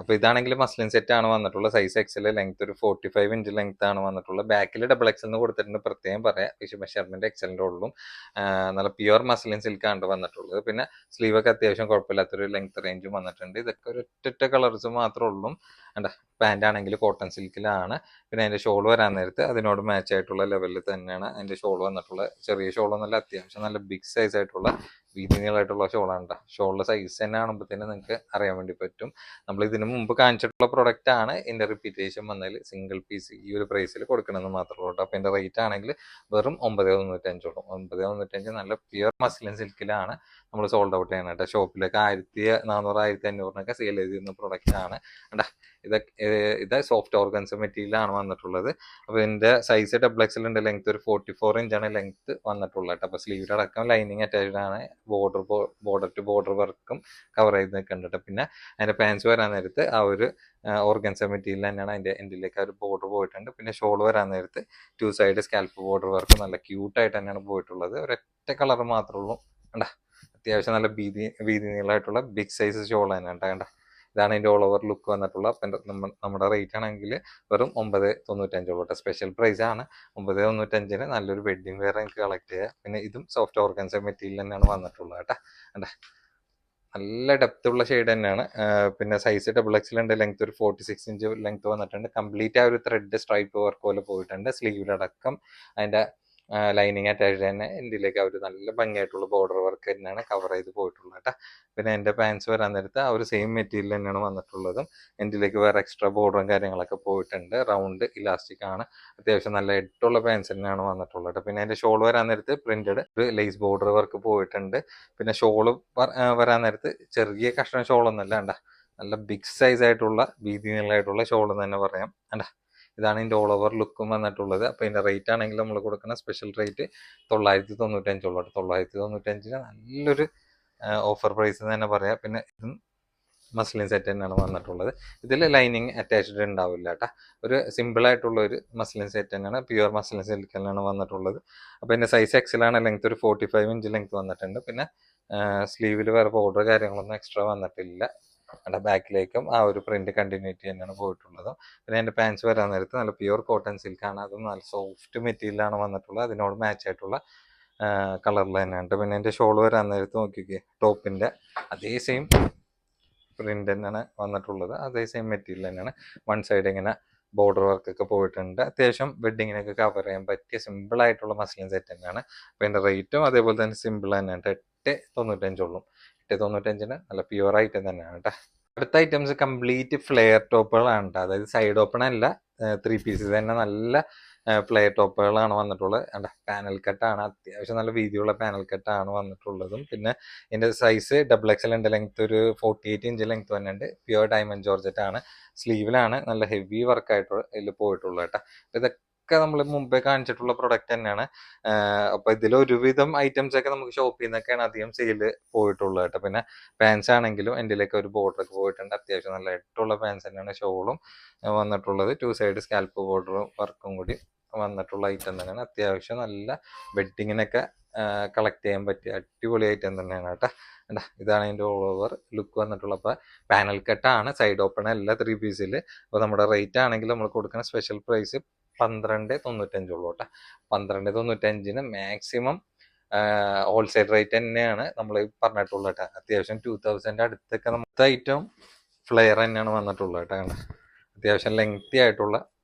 അപ്പൊ ഇതാണെങ്കിൽ മസ്ലിൻ സെറ്റ് ആണ് വന്നിട്ടുള്ളത്. സൈസ് XL, ലെങ്ത് ഒരു 45 ഇഞ്ച് ലെങ്ത് ആണ് വന്നിട്ടുള്ളത്. ബാക്കിൽ XXL എന്ന് കൊടുത്തിട്ടുണ്ട്, പ്രത്യേകം പറയാം. പക്ഷേ മെഷർമെന്റ് XL ഉള്ളൂ. നല്ല പ്യുവർ മസ്ലിൻ സിൽക്കാണ് വന്നിട്ടുള്ളത്. പിന്നെ സ്ലീവ് ഒക്കെ അത്യാവശ്യം കുഴപ്പമില്ലാത്തൊരു ലെങ്ത് റേഞ്ചും വന്നിട്ടുണ്ട്. ഇതൊക്കെ ഒരു ഒറ്റ കളേഴ്സ് മാത്രമേ ഉള്ളൂ. പാന്റ് ആണെങ്കിൽ കോട്ടൺ സിൽക്കിലാണ്. പിന്നെ അതിന്റെ ഷോൾ വരാൻ നേരത്ത് അതിനോട് മാച്ച് ആയിട്ടുള്ള ലെവലിൽ തന്നെയാണ് അതിന്റെ ഷോൾ വന്നിട്ടുള്ളത്. ചെറിയ ഷോളൊന്നുമല്ല, അത്യാവശ്യം നല്ല ബിഗ് സൈസ് ആയിട്ടുള്ള വീതി നീളമായിട്ടുള്ള ഷോളാണ്. ഷോളിന്റെ സൈസ് തന്നെ കാണുമ്പോഴത്തേനും നിങ്ങൾക്ക് അറിയാൻ വേണ്ടി പറ്റും. നമ്മൾ ഇതിനു മുമ്പ് കാണിച്ചിട്ടുള്ള പ്രൊഡക്റ്റ് ആണ്. ഇതിന്റെ റിപ്പീറ്റേഷൻ വന്നതിൽ സിംഗിൾ പീസ് ഈ ഒരു പ്രൈസിൽ കൊടുക്കണമെന്ന് മാത്രമേ ഉള്ളൂ. അപ്പൊ ഇതിന്റെ റേറ്റ് ആണെങ്കിൽ വെറും 9.95 ഉള്ളൂ. 9.95 നല്ല പ്യുവർ മസ്ലിൻ സിൽക്കിലാണ് നമ്മൾ സോൾഡ് ഔട്ട് ചെയ്യണം കേട്ടോ. ഷോപ്പിലൊക്കെ 1400 1500 സെയിൽ ചെയ്തിരുന്ന പ്രൊഡക്റ്റ് ആണ്. ഇത് സോഫ്റ്റ് ഓർഗൻസ് മെറ്റീരിയലാണ് വന്നിട്ടുള്ളത്. അപ്പൊ ഇതിന്റെ സൈസ് XXL ഉണ്ട്. ലെങ്ത് ഒരു 44 ഇഞ്ചാണ് ലെങ്ത് വന്നിട്ടുള്ളത്. അപ്പൊ സ്ലീവിലടക്കം ലൈനിങ് അറ്റാച്ച്ഡ് ആണ്. ബോർഡർ ടു ബോർഡർ വർക്കും കവർ ചെയ്ത് നിൽക്കുന്നുണ്ട്. പിന്നെ അതിന്റെ പാൻസ് വരാൻ നേരത്ത് ആ ഒരു ഓർഗൻസ മെറ്റീരിയൽ തന്നെയാണ്. അതിന്റെ എൻഡിലേക്ക് ആ ഒരു ബോർഡർ പോയിട്ടുണ്ട്. പിന്നെ ഷോൾ വരാൻ നേരത്ത് 2 സൈഡ് സ്കാൽപ്പ് ബോർഡർ വർക്ക് നല്ല ക്യൂട്ടായിട്ട് തന്നെയാണ് പോയിട്ടുള്ളത്. ഒരൊറ്റ കളർ മാത്രമേ ഉള്ളൂ. അത്യാവശ്യം നല്ല വീതി നീളമായിട്ടുള്ള ബിഗ് സൈസ് ഷോൾ തന്നെയാണ്. ഇതാണ് ഇതിന്റെ ഓൾ ഓവർ ലുക്ക് വന്നിട്ടുള്ള. നമ്മുടെ റേറ്റ് ആണെങ്കിൽ വെറും 9.95 ഉള്ളൂ. സ്പെഷ്യൽ പ്രൈസ് ആണ്. 9.95 നല്ലൊരു വെഡ്ഡിംഗ് വെയർ എനിക്ക് കളക്ട് ചെയ്യാം. പിന്നെ ഇതും സോഫ്റ്റ് ഓർഗൻസ മെറ്റീരിയൽ തന്നെയാണ് വന്നിട്ടുള്ളത് കേട്ടോ. നല്ല ഡെപ്ത് ഉള്ള ഷെയ്ഡ് തന്നെയാണ്. പിന്നെ സൈസ് XXL ഉണ്ട്. ലെങ്ത് ഒരു 46 ഇഞ്ച് ലെങ്ത് വന്നിട്ടുണ്ട്. കംപ്ലീറ്റ് ആ ഒരു ത്രെഡ് സ്ട്രൈപ്പ് വർക്ക് പോലെ പോയിട്ടുണ്ട്. സ്ലീവിലടക്കം അതിന്റെ ലൈനിങ് അറ്റാച്ച്ഡ് തന്നെ. ഇതിലേക്ക് അവർ നല്ല ഭംഗിയായിട്ടുള്ള ബോർഡർ വർക്ക് തന്നെയാണ് കവർ ചെയ്ത് പോയിട്ടുള്ളത് കേട്ടോ. പിന്നെ എൻ്റെ പാൻസ് വരാൻ നേരത്ത് ആ ഒരു സെയിം മെറ്റീരിയൽ തന്നെയാണ് വന്നിട്ടുള്ളതും. ഇതിലേക്ക് വേറെ എക്സ്ട്രാ ബോർഡറും കാര്യങ്ങളൊക്കെ പോയിട്ടുണ്ട്. റൗണ്ട് ഇലാസ്റ്റിക് ആണ്. അത്യാവശ്യം നല്ല എട്ടുള്ള പാൻസ് തന്നെയാണ് വന്നിട്ടുള്ളത്. പിന്നെ അതിന്റെ ഷോൾ വരാൻ നേരത്ത് പ്രിന്റഡ് ഒരു ലേസ് ബോർഡർ വർക്ക് പോയിട്ടുണ്ട്. പിന്നെ ഷോള് വരാൻ നേരത്ത് ചെറിയ കഷ്ണം ഷോളൊന്നുമല്ല. നല്ല ബിഗ് സൈസ് ആയിട്ടുള്ള വീതി നീളമായിട്ടുള്ള ഷോൾ എന്ന് തന്നെ പറയാം. ഇതാണ് ഇതിന്റെ ഓൾ ഓവർ ലുക്കും വന്നിട്ടുള്ളത്. അപ്പൊ ഇതിന്റെ റേറ്റ് ആണെങ്കിൽ നമ്മൾ കൊടുക്കുന്ന സ്പെഷ്യൽ റേറ്റ് 995 ഉള്ളൂ. 995 നല്ലൊരു ഓഫർ പ്രൈസ് എന്ന് തന്നെ പറയാം. പിന്നെ ഇതും മസ്ലിൻ സെറ്റ് തന്നെയാണ് വന്നിട്ടുള്ളത്. ഇതിൽ ലൈനിങ് അറ്റാച്ച്ഡ് ഉണ്ടാവില്ല കേട്ടോ. ഒരു സിമ്പിൾ ആയിട്ടുള്ള ഒരു മസ്ലിൻ സെറ്റ് തന്നെയാണ്. പ്യുവർ മസ്ലിൻ സിൽക്കിലാണ് വന്നിട്ടുള്ളത്. അപ്പൊ ഇതിന്റെ സൈസ് XL ആണ്. ലെങ്ത് ഒരു 45 ഇഞ്ച് ലെങ്ത് വന്നിട്ടുണ്ട്. പിന്നെ സ്ലീവിൽ വേറെ ബോർഡർ കാര്യങ്ങളൊന്നും എക്സ്ട്രാ വന്നിട്ടില്ല. ബാക്കിലേക്കും ആ ഒരു പ്രിന്റ് കണ്ടിന്യൂറ്റി തന്നെയാണ് പോയിട്ടുള്ളത്. പിന്നെ അതിന്റെ പാൻസ് വരാൻ നേരത്ത് നല്ല പ്യുവർ കോട്ടൺ സിൽക്കാണ്. അതും നല്ല സോഫ്റ്റ് മെറ്റീരിയലാണ് വന്നിട്ടുള്ളത്. അതിനോട് മാച്ച് ആയിട്ടുള്ള കളറിൽ തന്നെയാണ്. പിന്നെ എൻ്റെ ഷോൾ വരാൻ നേരത്ത് നോക്കിക്കേ, ടോപ്പിൻ്റെ അതേ സെയിം പ്രിന്റ് തന്നെയാണ് വന്നിട്ടുള്ളത്, അതേ സെയിം മെറ്റീരിയൽ തന്നെയാണ്. വൺ സൈഡ് ഇങ്ങനെ ബോർഡർ വർക്കൊക്കെ പോയിട്ടുണ്ട്. അത്യാവശ്യം വെഡിങ്ങിനൊക്കെ കവർ ചെയ്യാൻ പറ്റിയ സിമ്പിൾ ആയിട്ടുള്ള മസ്ലിൻ സെറ്റ് തന്നെയാണ്. അപ്പോൾ എൻ്റെ റേറ്റും അതേപോലെ തന്നെ സിമ്പിൾ തന്നെയാണ്, 8.95 8.95 നല്ല പ്യുവർ ഐറ്റം തന്നെയാണ് കേട്ടോ. അടുത്ത ഐറ്റംസ് കംപ്ലീറ്റ് ഫ്ലെയർ ടോപ്പുകളാണ് കേട്ടോ. അതായത് സൈഡ് ഓപ്പൺ അല്ല, 3 പീസസ് തന്നെ നല്ല ഫ്ലെയർ ടോപ്പുകളാണ് വന്നിട്ടുള്ളത്. പാനൽ കട്ടാണ്, അത്യാവശ്യം നല്ല വീതിയുള്ള പാനൽ കട്ടാണ് വന്നിട്ടുള്ളതും. പിന്നെ ഇതിൻ്റെ സൈസ് XXL ഉണ്ട്, ലെങ്ത് ഒരു 48 ഇഞ്ച് ലെങ്ത് തന്നെ ഉണ്ട്. പ്യുവർ ഡയമണ്ട് ജോർജറ്റ് ആണ്, സ്ലീവിലാണ് നല്ല ഹെവി വർക്കായിട്ട് ഇതിൽ പോയിട്ടുള്ളത് കേട്ടോ. ഇതൊക്കെ നമ്മൾ മുമ്പേ കാണിച്ചിട്ടുള്ള പ്രൊഡക്റ്റ് തന്നെയാണ്. അപ്പൊ ഇതിൽ ഒരുവിധം ഐറ്റംസ് ഒക്കെ നമുക്ക് ഷോപ്പിൽ നിന്നൊക്കെയാണ് അധികം സെയില് പോയിട്ടുള്ളത് കേട്ടോ. പിന്നെ പാൻസ് ആണെങ്കിലും എന്റെയിലൊക്കെ ഒരു ബോർഡർ ഒക്കെ പോയിട്ടുണ്ട്, അത്യാവശ്യം നല്ല ഇട്ടുള്ള പാൻസ് തന്നെയാണ്. ഷോളും വന്നിട്ടുള്ളത് 2 സൈഡ് സ്കാൽപ്പ് ബോർഡറും വർക്കും കൂടി വന്നിട്ടുള്ള ഐറ്റം തന്നെയാണ്. അത്യാവശ്യം നല്ല വെഡിങ്ങിനൊക്കെ കളക്ട് ചെയ്യാൻ പറ്റിയ അടിപൊളി ഐറ്റം തന്നെയാണ് കേട്ടോ. ഇതാണ് അതിൻ്റെ ഓൾ ഓവർ ലുക്ക് വന്നിട്ടുള്ള. അപ്പോൾ പാനൽ കട്ടാണ്, സൈഡ് ഓപ്പൺ അല്ല 3 പീസിൽ. അപ്പോൾ നമ്മുടെ റേറ്റ് ആണെങ്കിൽ നമ്മൾ കൊടുക്കുന്ന സ്പെഷ്യൽ പ്രൈസ് 12.95 ഉള്ളൂ കേട്ടോ. 12.95 മാക്സിമം ഹോൾസെയിൽ റേറ്റ് തന്നെയാണ് നമ്മൾ പറഞ്ഞിട്ടുള്ളത് കേട്ടോ. അത്യാവശ്യം 2000 അടുത്തൊക്കെ നമ്മുടെ ഐറ്റം ഫ്ലെയർ തന്നെയാണ് വന്നിട്ടുള്ളത് കേട്ടോ. അത്യാവശ്യം ലെങ്തി ആയിട്ടുള്ള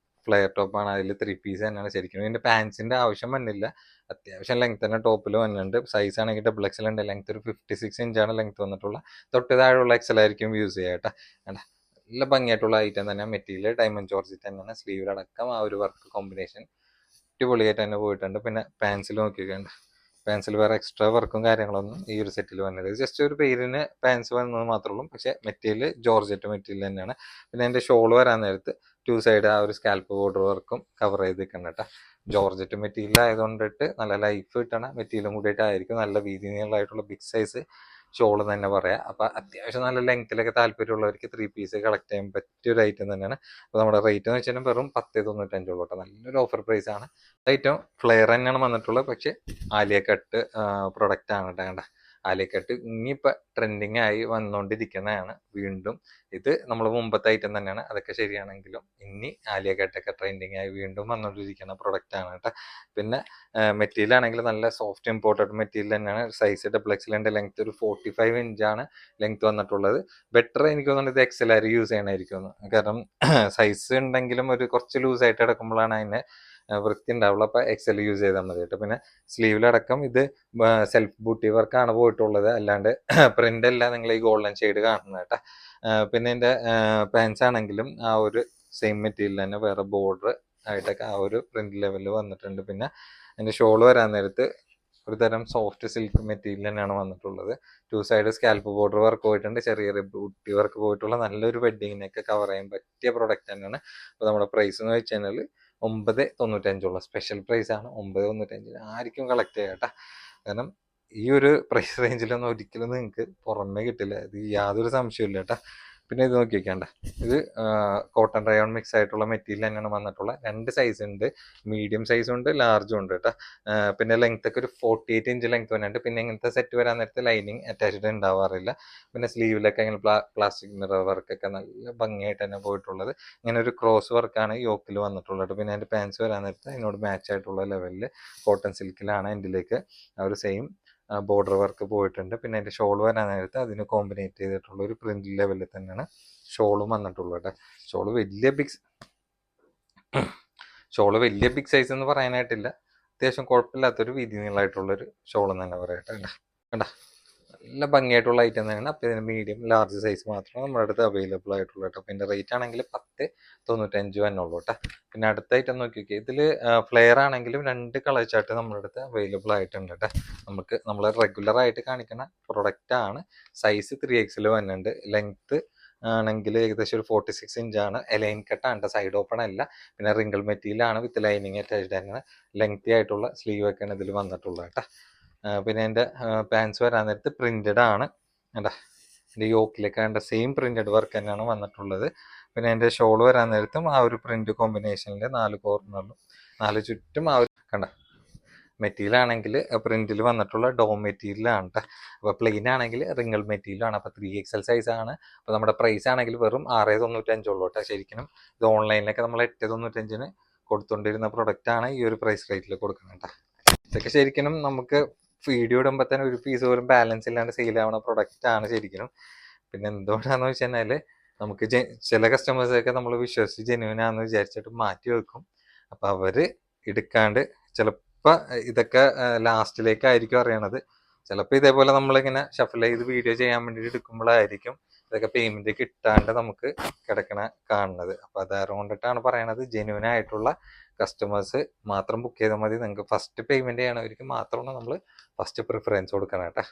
ഫ്ലെയർ ടോപ്പാണ്, അതിൽ 3 പീസ് തന്നെയാണ്. ശരിക്കും ഇതിൻ്റെ പാൻസിൻ്റെ ആവശ്യം വന്നില്ല, അത്യാവശ്യം ലെങ്ത് തന്നെ ടോപ്പിൽ വന്നിട്ടുണ്ട്. സൈസ് ആണെങ്കിൽ XXL ഉണ്ട്, ലെങ്ത് ഒരു 56 ഇഞ്ചാണ് ലെങ്ത് വന്നിട്ടുള്ള. തൊട്ട് താഴെയുള്ള XL ആയിരിക്കും യൂസ് ചെയ്യുക കേട്ടോ. നല്ല ഭംഗിയായിട്ടുള്ള ഐറ്റം തന്നെ, മെറ്റീരിയൽ ഡയമണ്ട് ജോർജറ്റ് തന്നെയാണ്. സ്ലീവിലടക്കം ആ ഒരു വർക്ക് കോമ്പിനേഷൻ അടിപൊളിയായിട്ട് തന്നെ പോയിട്ടുണ്ട്. പിന്നെ പാൻസിൽ നോക്കിക്കണ്ട, പാൻസിൽ വേറെ എക്സ്ട്രാ വർക്കും കാര്യങ്ങളൊന്നും ഈ ഒരു സെറ്റിൽ വന്നത്, ജസ്റ്റ് ഒരു പേരിന് പാൻസ് വന്നത് മാത്രമേ ഉള്ളൂ. പക്ഷേ മെറ്റീരിയൽ ജോർജറ്റ് മെറ്റീരിയൽ തന്നെയാണ്. പിന്നെ എൻ്റെ ഷോൾ വരാൻ നേരത്ത് 2 സൈഡ് ആ ഒരു സ്കാൽപ്പ് ബോർഡർ വർക്കും കവർ ചെയ്ത് നിൽക്കണം കേട്ടോ. ജോർജറ്റ് മെറ്റീരിയൽ ആയതുകൊണ്ടിട്ട് നല്ല ലൈഫ് കിട്ടണ മെറ്റീരിയലും കൂടിയിട്ടായിരിക്കും. നല്ല വീതി നീളമായിട്ടുള്ള ബിഗ് സൈസ് ഷോൾ തന്നെ പറയാം. അപ്പം അത്യാവശ്യം നല്ല ലെങ്ത്തിലൊക്കെ താല്പര്യമുള്ളവർക്ക് 3 പീസ് കളക്ട് ചെയ്യാൻ പറ്റിയ ഒരു ഐറ്റം തന്നെയാണ്. അപ്പോൾ നമ്മുടെ റേറ്റ് എന്ന് വെച്ചാൽ വെറും 10.95 ഉള്ളൂ കേട്ടോ. നല്ലൊരു ഓഫർ പ്രൈസ് ആണ്. ഐറ്റം ഫ്ലെയർ തന്നെയാണ് വന്നിട്ടുള്ളത്, പക്ഷേ ആലിയ കട്ട് പ്രൊഡക്റ്റ് ആണ് കേട്ടോ. ആലിയ കട്ട് ഇനിയിപ്പോൾ ട്രെൻഡിങ് ആയി വന്നുകൊണ്ടിരിക്കുന്നതാണ് വീണ്ടും. ഇത് നമ്മൾ മുമ്പത്തെ ഐറ്റം തന്നെയാണ്, അതൊക്കെ ശരിയാണെങ്കിലും ഇനി ആലിയ കട്ടൊക്കെ ട്രെൻഡിങ് ആയി വീണ്ടും വന്നുകൊണ്ടിരിക്കുന്ന പ്രൊഡക്റ്റ് ആണ് കേട്ടോ. പിന്നെ മെറ്റീരിയൽ ആണെങ്കിൽ നല്ല സോഫ്റ്റ് ഇമ്പോർട്ടഡ് മെറ്റീരിയൽ തന്നെയാണ്. സൈസ് XXL ഉണ്ട്, ലെങ്ത് ഒരു 45 ഇഞ്ചാണ് ലെങ്ത് വന്നിട്ടുള്ളത്. ബെറ്റർ എനിക്ക് തോന്നുന്നത് ഇത് XL ആര് യൂസ് ചെയ്യണമായിരിക്കും, കാരണം സൈസ് ഉണ്ടെങ്കിലും ഒരു കുറച്ച് ലൂസായിട്ട് കിടക്കുമ്പോഴാണ് അതിനെ വൃത്തി ഉണ്ടാവുള്ളൂ. അപ്പോൾ XL യൂസ് ചെയ്താൽ മതി കേട്ടോ. പിന്നെ സ്ലീവിലടക്കം ഇത് സെൽഫ് ബൂട്ടി വർക്കാണ് പോയിട്ടുള്ളത്, അല്ലാണ്ട് പ്രിന്റ് അല്ല നിങ്ങൾ ഈ ഗോൾഡൻ ഷെയ്ഡ് കാണുന്നത് കേട്ടോ. പിന്നെ എൻ്റെ പാൻസ് ആണെങ്കിലും ആ ഒരു സെയിം മെറ്റീരിയൽ തന്നെ, വേറെ ബോർഡർ ആയിട്ടൊക്കെ ആ ഒരു പ്രിന്റ് ലെവലിൽ വന്നിട്ടുണ്ട്. പിന്നെ എൻ്റെ ഷോൾ വരാൻ നേരത്ത് ഒരു തരം സോഫ്റ്റ് സിൽക്ക് മെറ്റീരിയൽ തന്നെയാണ് വന്നിട്ടുള്ളത്. 2 സൈഡ് സ്കാൽപ്പ് ബോർഡർ വർക്ക് പോയിട്ടുണ്ട്, ചെറിയ ബൂട്ടി വർക്ക് പോയിട്ടുള്ള നല്ലൊരു വെഡിങ്ങിനൊക്കെ കവർ ചെയ്യാൻ പറ്റിയ പ്രൊഡക്റ്റ് തന്നെയാണ്. അപ്പോൾ നമ്മുടെ പ്രൈസ് എന്ന് വെച്ച് കഴിഞ്ഞാൽ 9.95 ഉള്ള സ്പെഷ്യൽ പ്രൈസ് ആണ്. 9.95 ആയിരിക്കും കളക്ട് ചെയ്യുക കേട്ടോ. കാരണം ഈ ഒരു പ്രൈസ് റേഞ്ചിലൊന്നും ഒരിക്കലും നിങ്ങൾക്ക് പുറമേ കിട്ടില്ല, ഇത് യാതൊരു സംശയമില്ല കേട്ടോ. പിന്നെ ഇത് നോക്കി വെക്കേണ്ട, ഇത് കോട്ടൺ റയോൺ മിക്സ് ആയിട്ടുള്ള മെറ്റീരിയൽ തന്നെയാണ് വന്നിട്ടുള്ള. 2 സൈസ് ഉണ്ട്, മീഡിയം സൈസും ഉണ്ട്, ലാർജും ഉണ്ട് കേട്ടോ. പിന്നെ ലെങ്ത് ഒക്കെ ഒരു 48 ഇഞ്ച് ലെങ്ത് വന്നിട്ടുണ്ട്. പിന്നെ ഇങ്ങനത്തെ സെറ്റ് വരാൻ നേരത്തെ ലൈനിങ് അറ്റാച്ച്ഡ് ഉണ്ടാവാറില്ല. പിന്നെ സ്ലീവിലൊക്കെ ഇങ്ങനെ പ്ലാസ്റ്റിക് മിറർ വർക്കൊക്കെ നല്ല ഭംഗിയായിട്ട് തന്നെ പോയിട്ടുള്ളത്. ഇങ്ങനെ ഒരു ക്രോസ് വർക്കാണ് യോക്കിൽ വന്നിട്ടുള്ളത്. പിന്നെ അതിൻ്റെ പാൻസ് വരാൻ നേരത്തെ അതിനോട് മാച്ച് ആയിട്ടുള്ള ലെവലിൽ കോട്ടൺ സിൽക്കിലാണ് എൻ്റെലേക്ക് ആ ഒരു സെയിം ബോർഡർ വർക്ക് പോയിട്ടുണ്ട്. പിന്നെ അതിൻ്റെ ഷോൾ വരാൻ നേരത്തെ അതിന് കോമ്പിനേറ്റ് ചെയ്തിട്ടുള്ള ഒരു പ്രിന്റ് ലെവലിൽ തന്നെയാണ് ഷോളും വന്നിട്ടുള്ളത് കേട്ടോ. ഷോള് വലിയ ബിഗ് സൈസ് എന്ന് പറയാനായിട്ടില്ല, അത്യാവശ്യം കുഴപ്പമില്ലാത്തൊരു വീതി നീളമായിട്ടുള്ളൊരു ഷോളെന്ന് തന്നെ പറയട്ടെ. കണ്ട നല്ല ഭംഗിയായിട്ടുള്ള ഐറ്റം തന്നെയാണ്. അപ്പോൾ ഇതിന് മീഡിയം ലാർജ് സൈസ് മാത്രമേ നമ്മുടെ അടുത്ത് അവൈലബിൾ ആയിട്ടുള്ളൂ കേട്ടോ. അപ്പോൾ ഇതിൻ്റെ റേറ്റ് ആണെങ്കിൽ 10.95 തന്നെ ഉള്ളൂ കേട്ടോ. പിന്നെ അടുത്ത ഐറ്റം നോക്കി നോക്കിയാൽ ഇതിൽ ഫ്ലെയർ ആണെങ്കിലും 2 കളർ ചാർട്ട് നമ്മുടെ അടുത്ത് അവൈലബിൾ ആയിട്ടുണ്ട് കേട്ടോ. നമ്മൾ റെഗുലർ ആയിട്ട് കാണിക്കുന്ന പ്രൊഡക്റ്റ് ആണ്. സൈസ് 3XL വന്നിട്ടുണ്ട്. ലെങ്ത്ത് ആണെങ്കിൽ ഏകദേശം ഒരു 46 ഇഞ്ചാണ്. എലൈൻ കട്ടാണ്, സൈഡ് ഓപ്പൺ അല്ല. പിന്നെ റിങ്കിൾ മെറ്റീരിയൽ ആണ് വിത്ത് ലൈനിങ് അറ്റാച്ച്ഡ് ആണ്. ലെങ്തി ആയിട്ടുള്ള സ്ലീവ് ഒക്കെയാണ് ഇതിൽ വന്നിട്ടുള്ളത് കേട്ടോ. പിന്നെ എൻ്റെ പാൻസ് വരാൻ നേരത്ത് പ്രിന്റഡ് ആണ് കേട്ടോ. എൻ്റെ യോക്കിലേക്ക് കണ്ട സെയിം പ്രിന്റഡ് വർക്ക് തന്നെയാണ് വന്നിട്ടുള്ളത്. പിന്നെ എൻ്റെ ഷോൾ വരാൻ നേരത്തും ആ ഒരു പ്രിന്റ് കോമ്പിനേഷനിൽ 4 കോർണറിലും 4 ചുറ്റും ആ ഒരു കണ്ട മെറ്റീരിയൽ ആണെങ്കിൽ പ്രിന്റിൽ വന്നിട്ടുള്ള ഡോം മെറ്റീരിയലാണ് കേട്ടോ. അപ്പോൾ പ്ലെയിൻ ആണെങ്കിൽ റിങ്കിൾ മെറ്റീരിയലാണ്. അപ്പോൾ 3XL സൈസ് ആണ്. അപ്പോൾ നമ്മുടെ പ്രൈസ് ആണെങ്കിൽ വെറും 6.95 ഉള്ളൂ കേട്ടോ. ശരിക്കും ഇത് ഓൺലൈനിലൊക്കെ നമ്മൾ 8.95 കൊടുത്തുകൊണ്ടിരുന്ന പ്രൊഡക്റ്റ് ആണ് ഈ ഒരു പ്രൈസ് റേറ്റിൽ കൊടുക്കുന്നത് കേട്ടോ. ഇതൊക്കെ ശരിക്കും നമുക്ക് വീഡിയോ ഇടുമ്പോൾ തന്നെ ഒരു പീസ് പോലും ബാലൻസ് ഇല്ലാണ്ട് സെയിൽ ആവുന്ന പ്രൊഡക്റ്റ് ആണ് ശരിക്കും. പിന്നെ എന്തുകൊണ്ടാന്ന് വെച്ച് കഴിഞ്ഞാല് നമുക്ക് ചില കസ്റ്റമേഴ്സൊക്കെ നമ്മൾ വിശ്വസിച്ച് ജെന്യൂൻ ആണെന്ന് വിചാരിച്ചിട്ട് മാറ്റി വെക്കും. അപ്പൊ അവര് എടുക്കാണ്ട് ചിലപ്പോ ഇതൊക്കെ ലാസ്റ്റിലേക്കായിരിക്കും അറിയണത്. ചിലപ്പോൾ ഇതേപോലെ നമ്മളിങ്ങനെ ഷഫിൾ ചെയ്ത് വീഡിയോ ചെയ്യാൻ വേണ്ടി എടുക്കുമ്പോഴായിരിക്കും ഇതൊക്കെ പേയ്മെന്റ് കിട്ടാണ്ട് നമുക്ക് കിടക്കണ കാണുന്നത്. അപ്പൊ അത് കൊണ്ടിട്ടാണ് പറയണത്, ജെന്യൂൻ ആയിട്ടുള്ള കസ്റ്റമേഴ്സ് മാത്രം ബുക്ക് ചെയ്താൽ മതി. നിങ്ങൾക്ക് ഫസ്റ്റ് പേയ്മെന്റ് ചെയ്യണവർക്ക് മാത്രമാണ് നമ്മൾ ഫസ്റ്റ് പ്രിഫറൻസ് കൊടുക്കണം കേട്ടോ.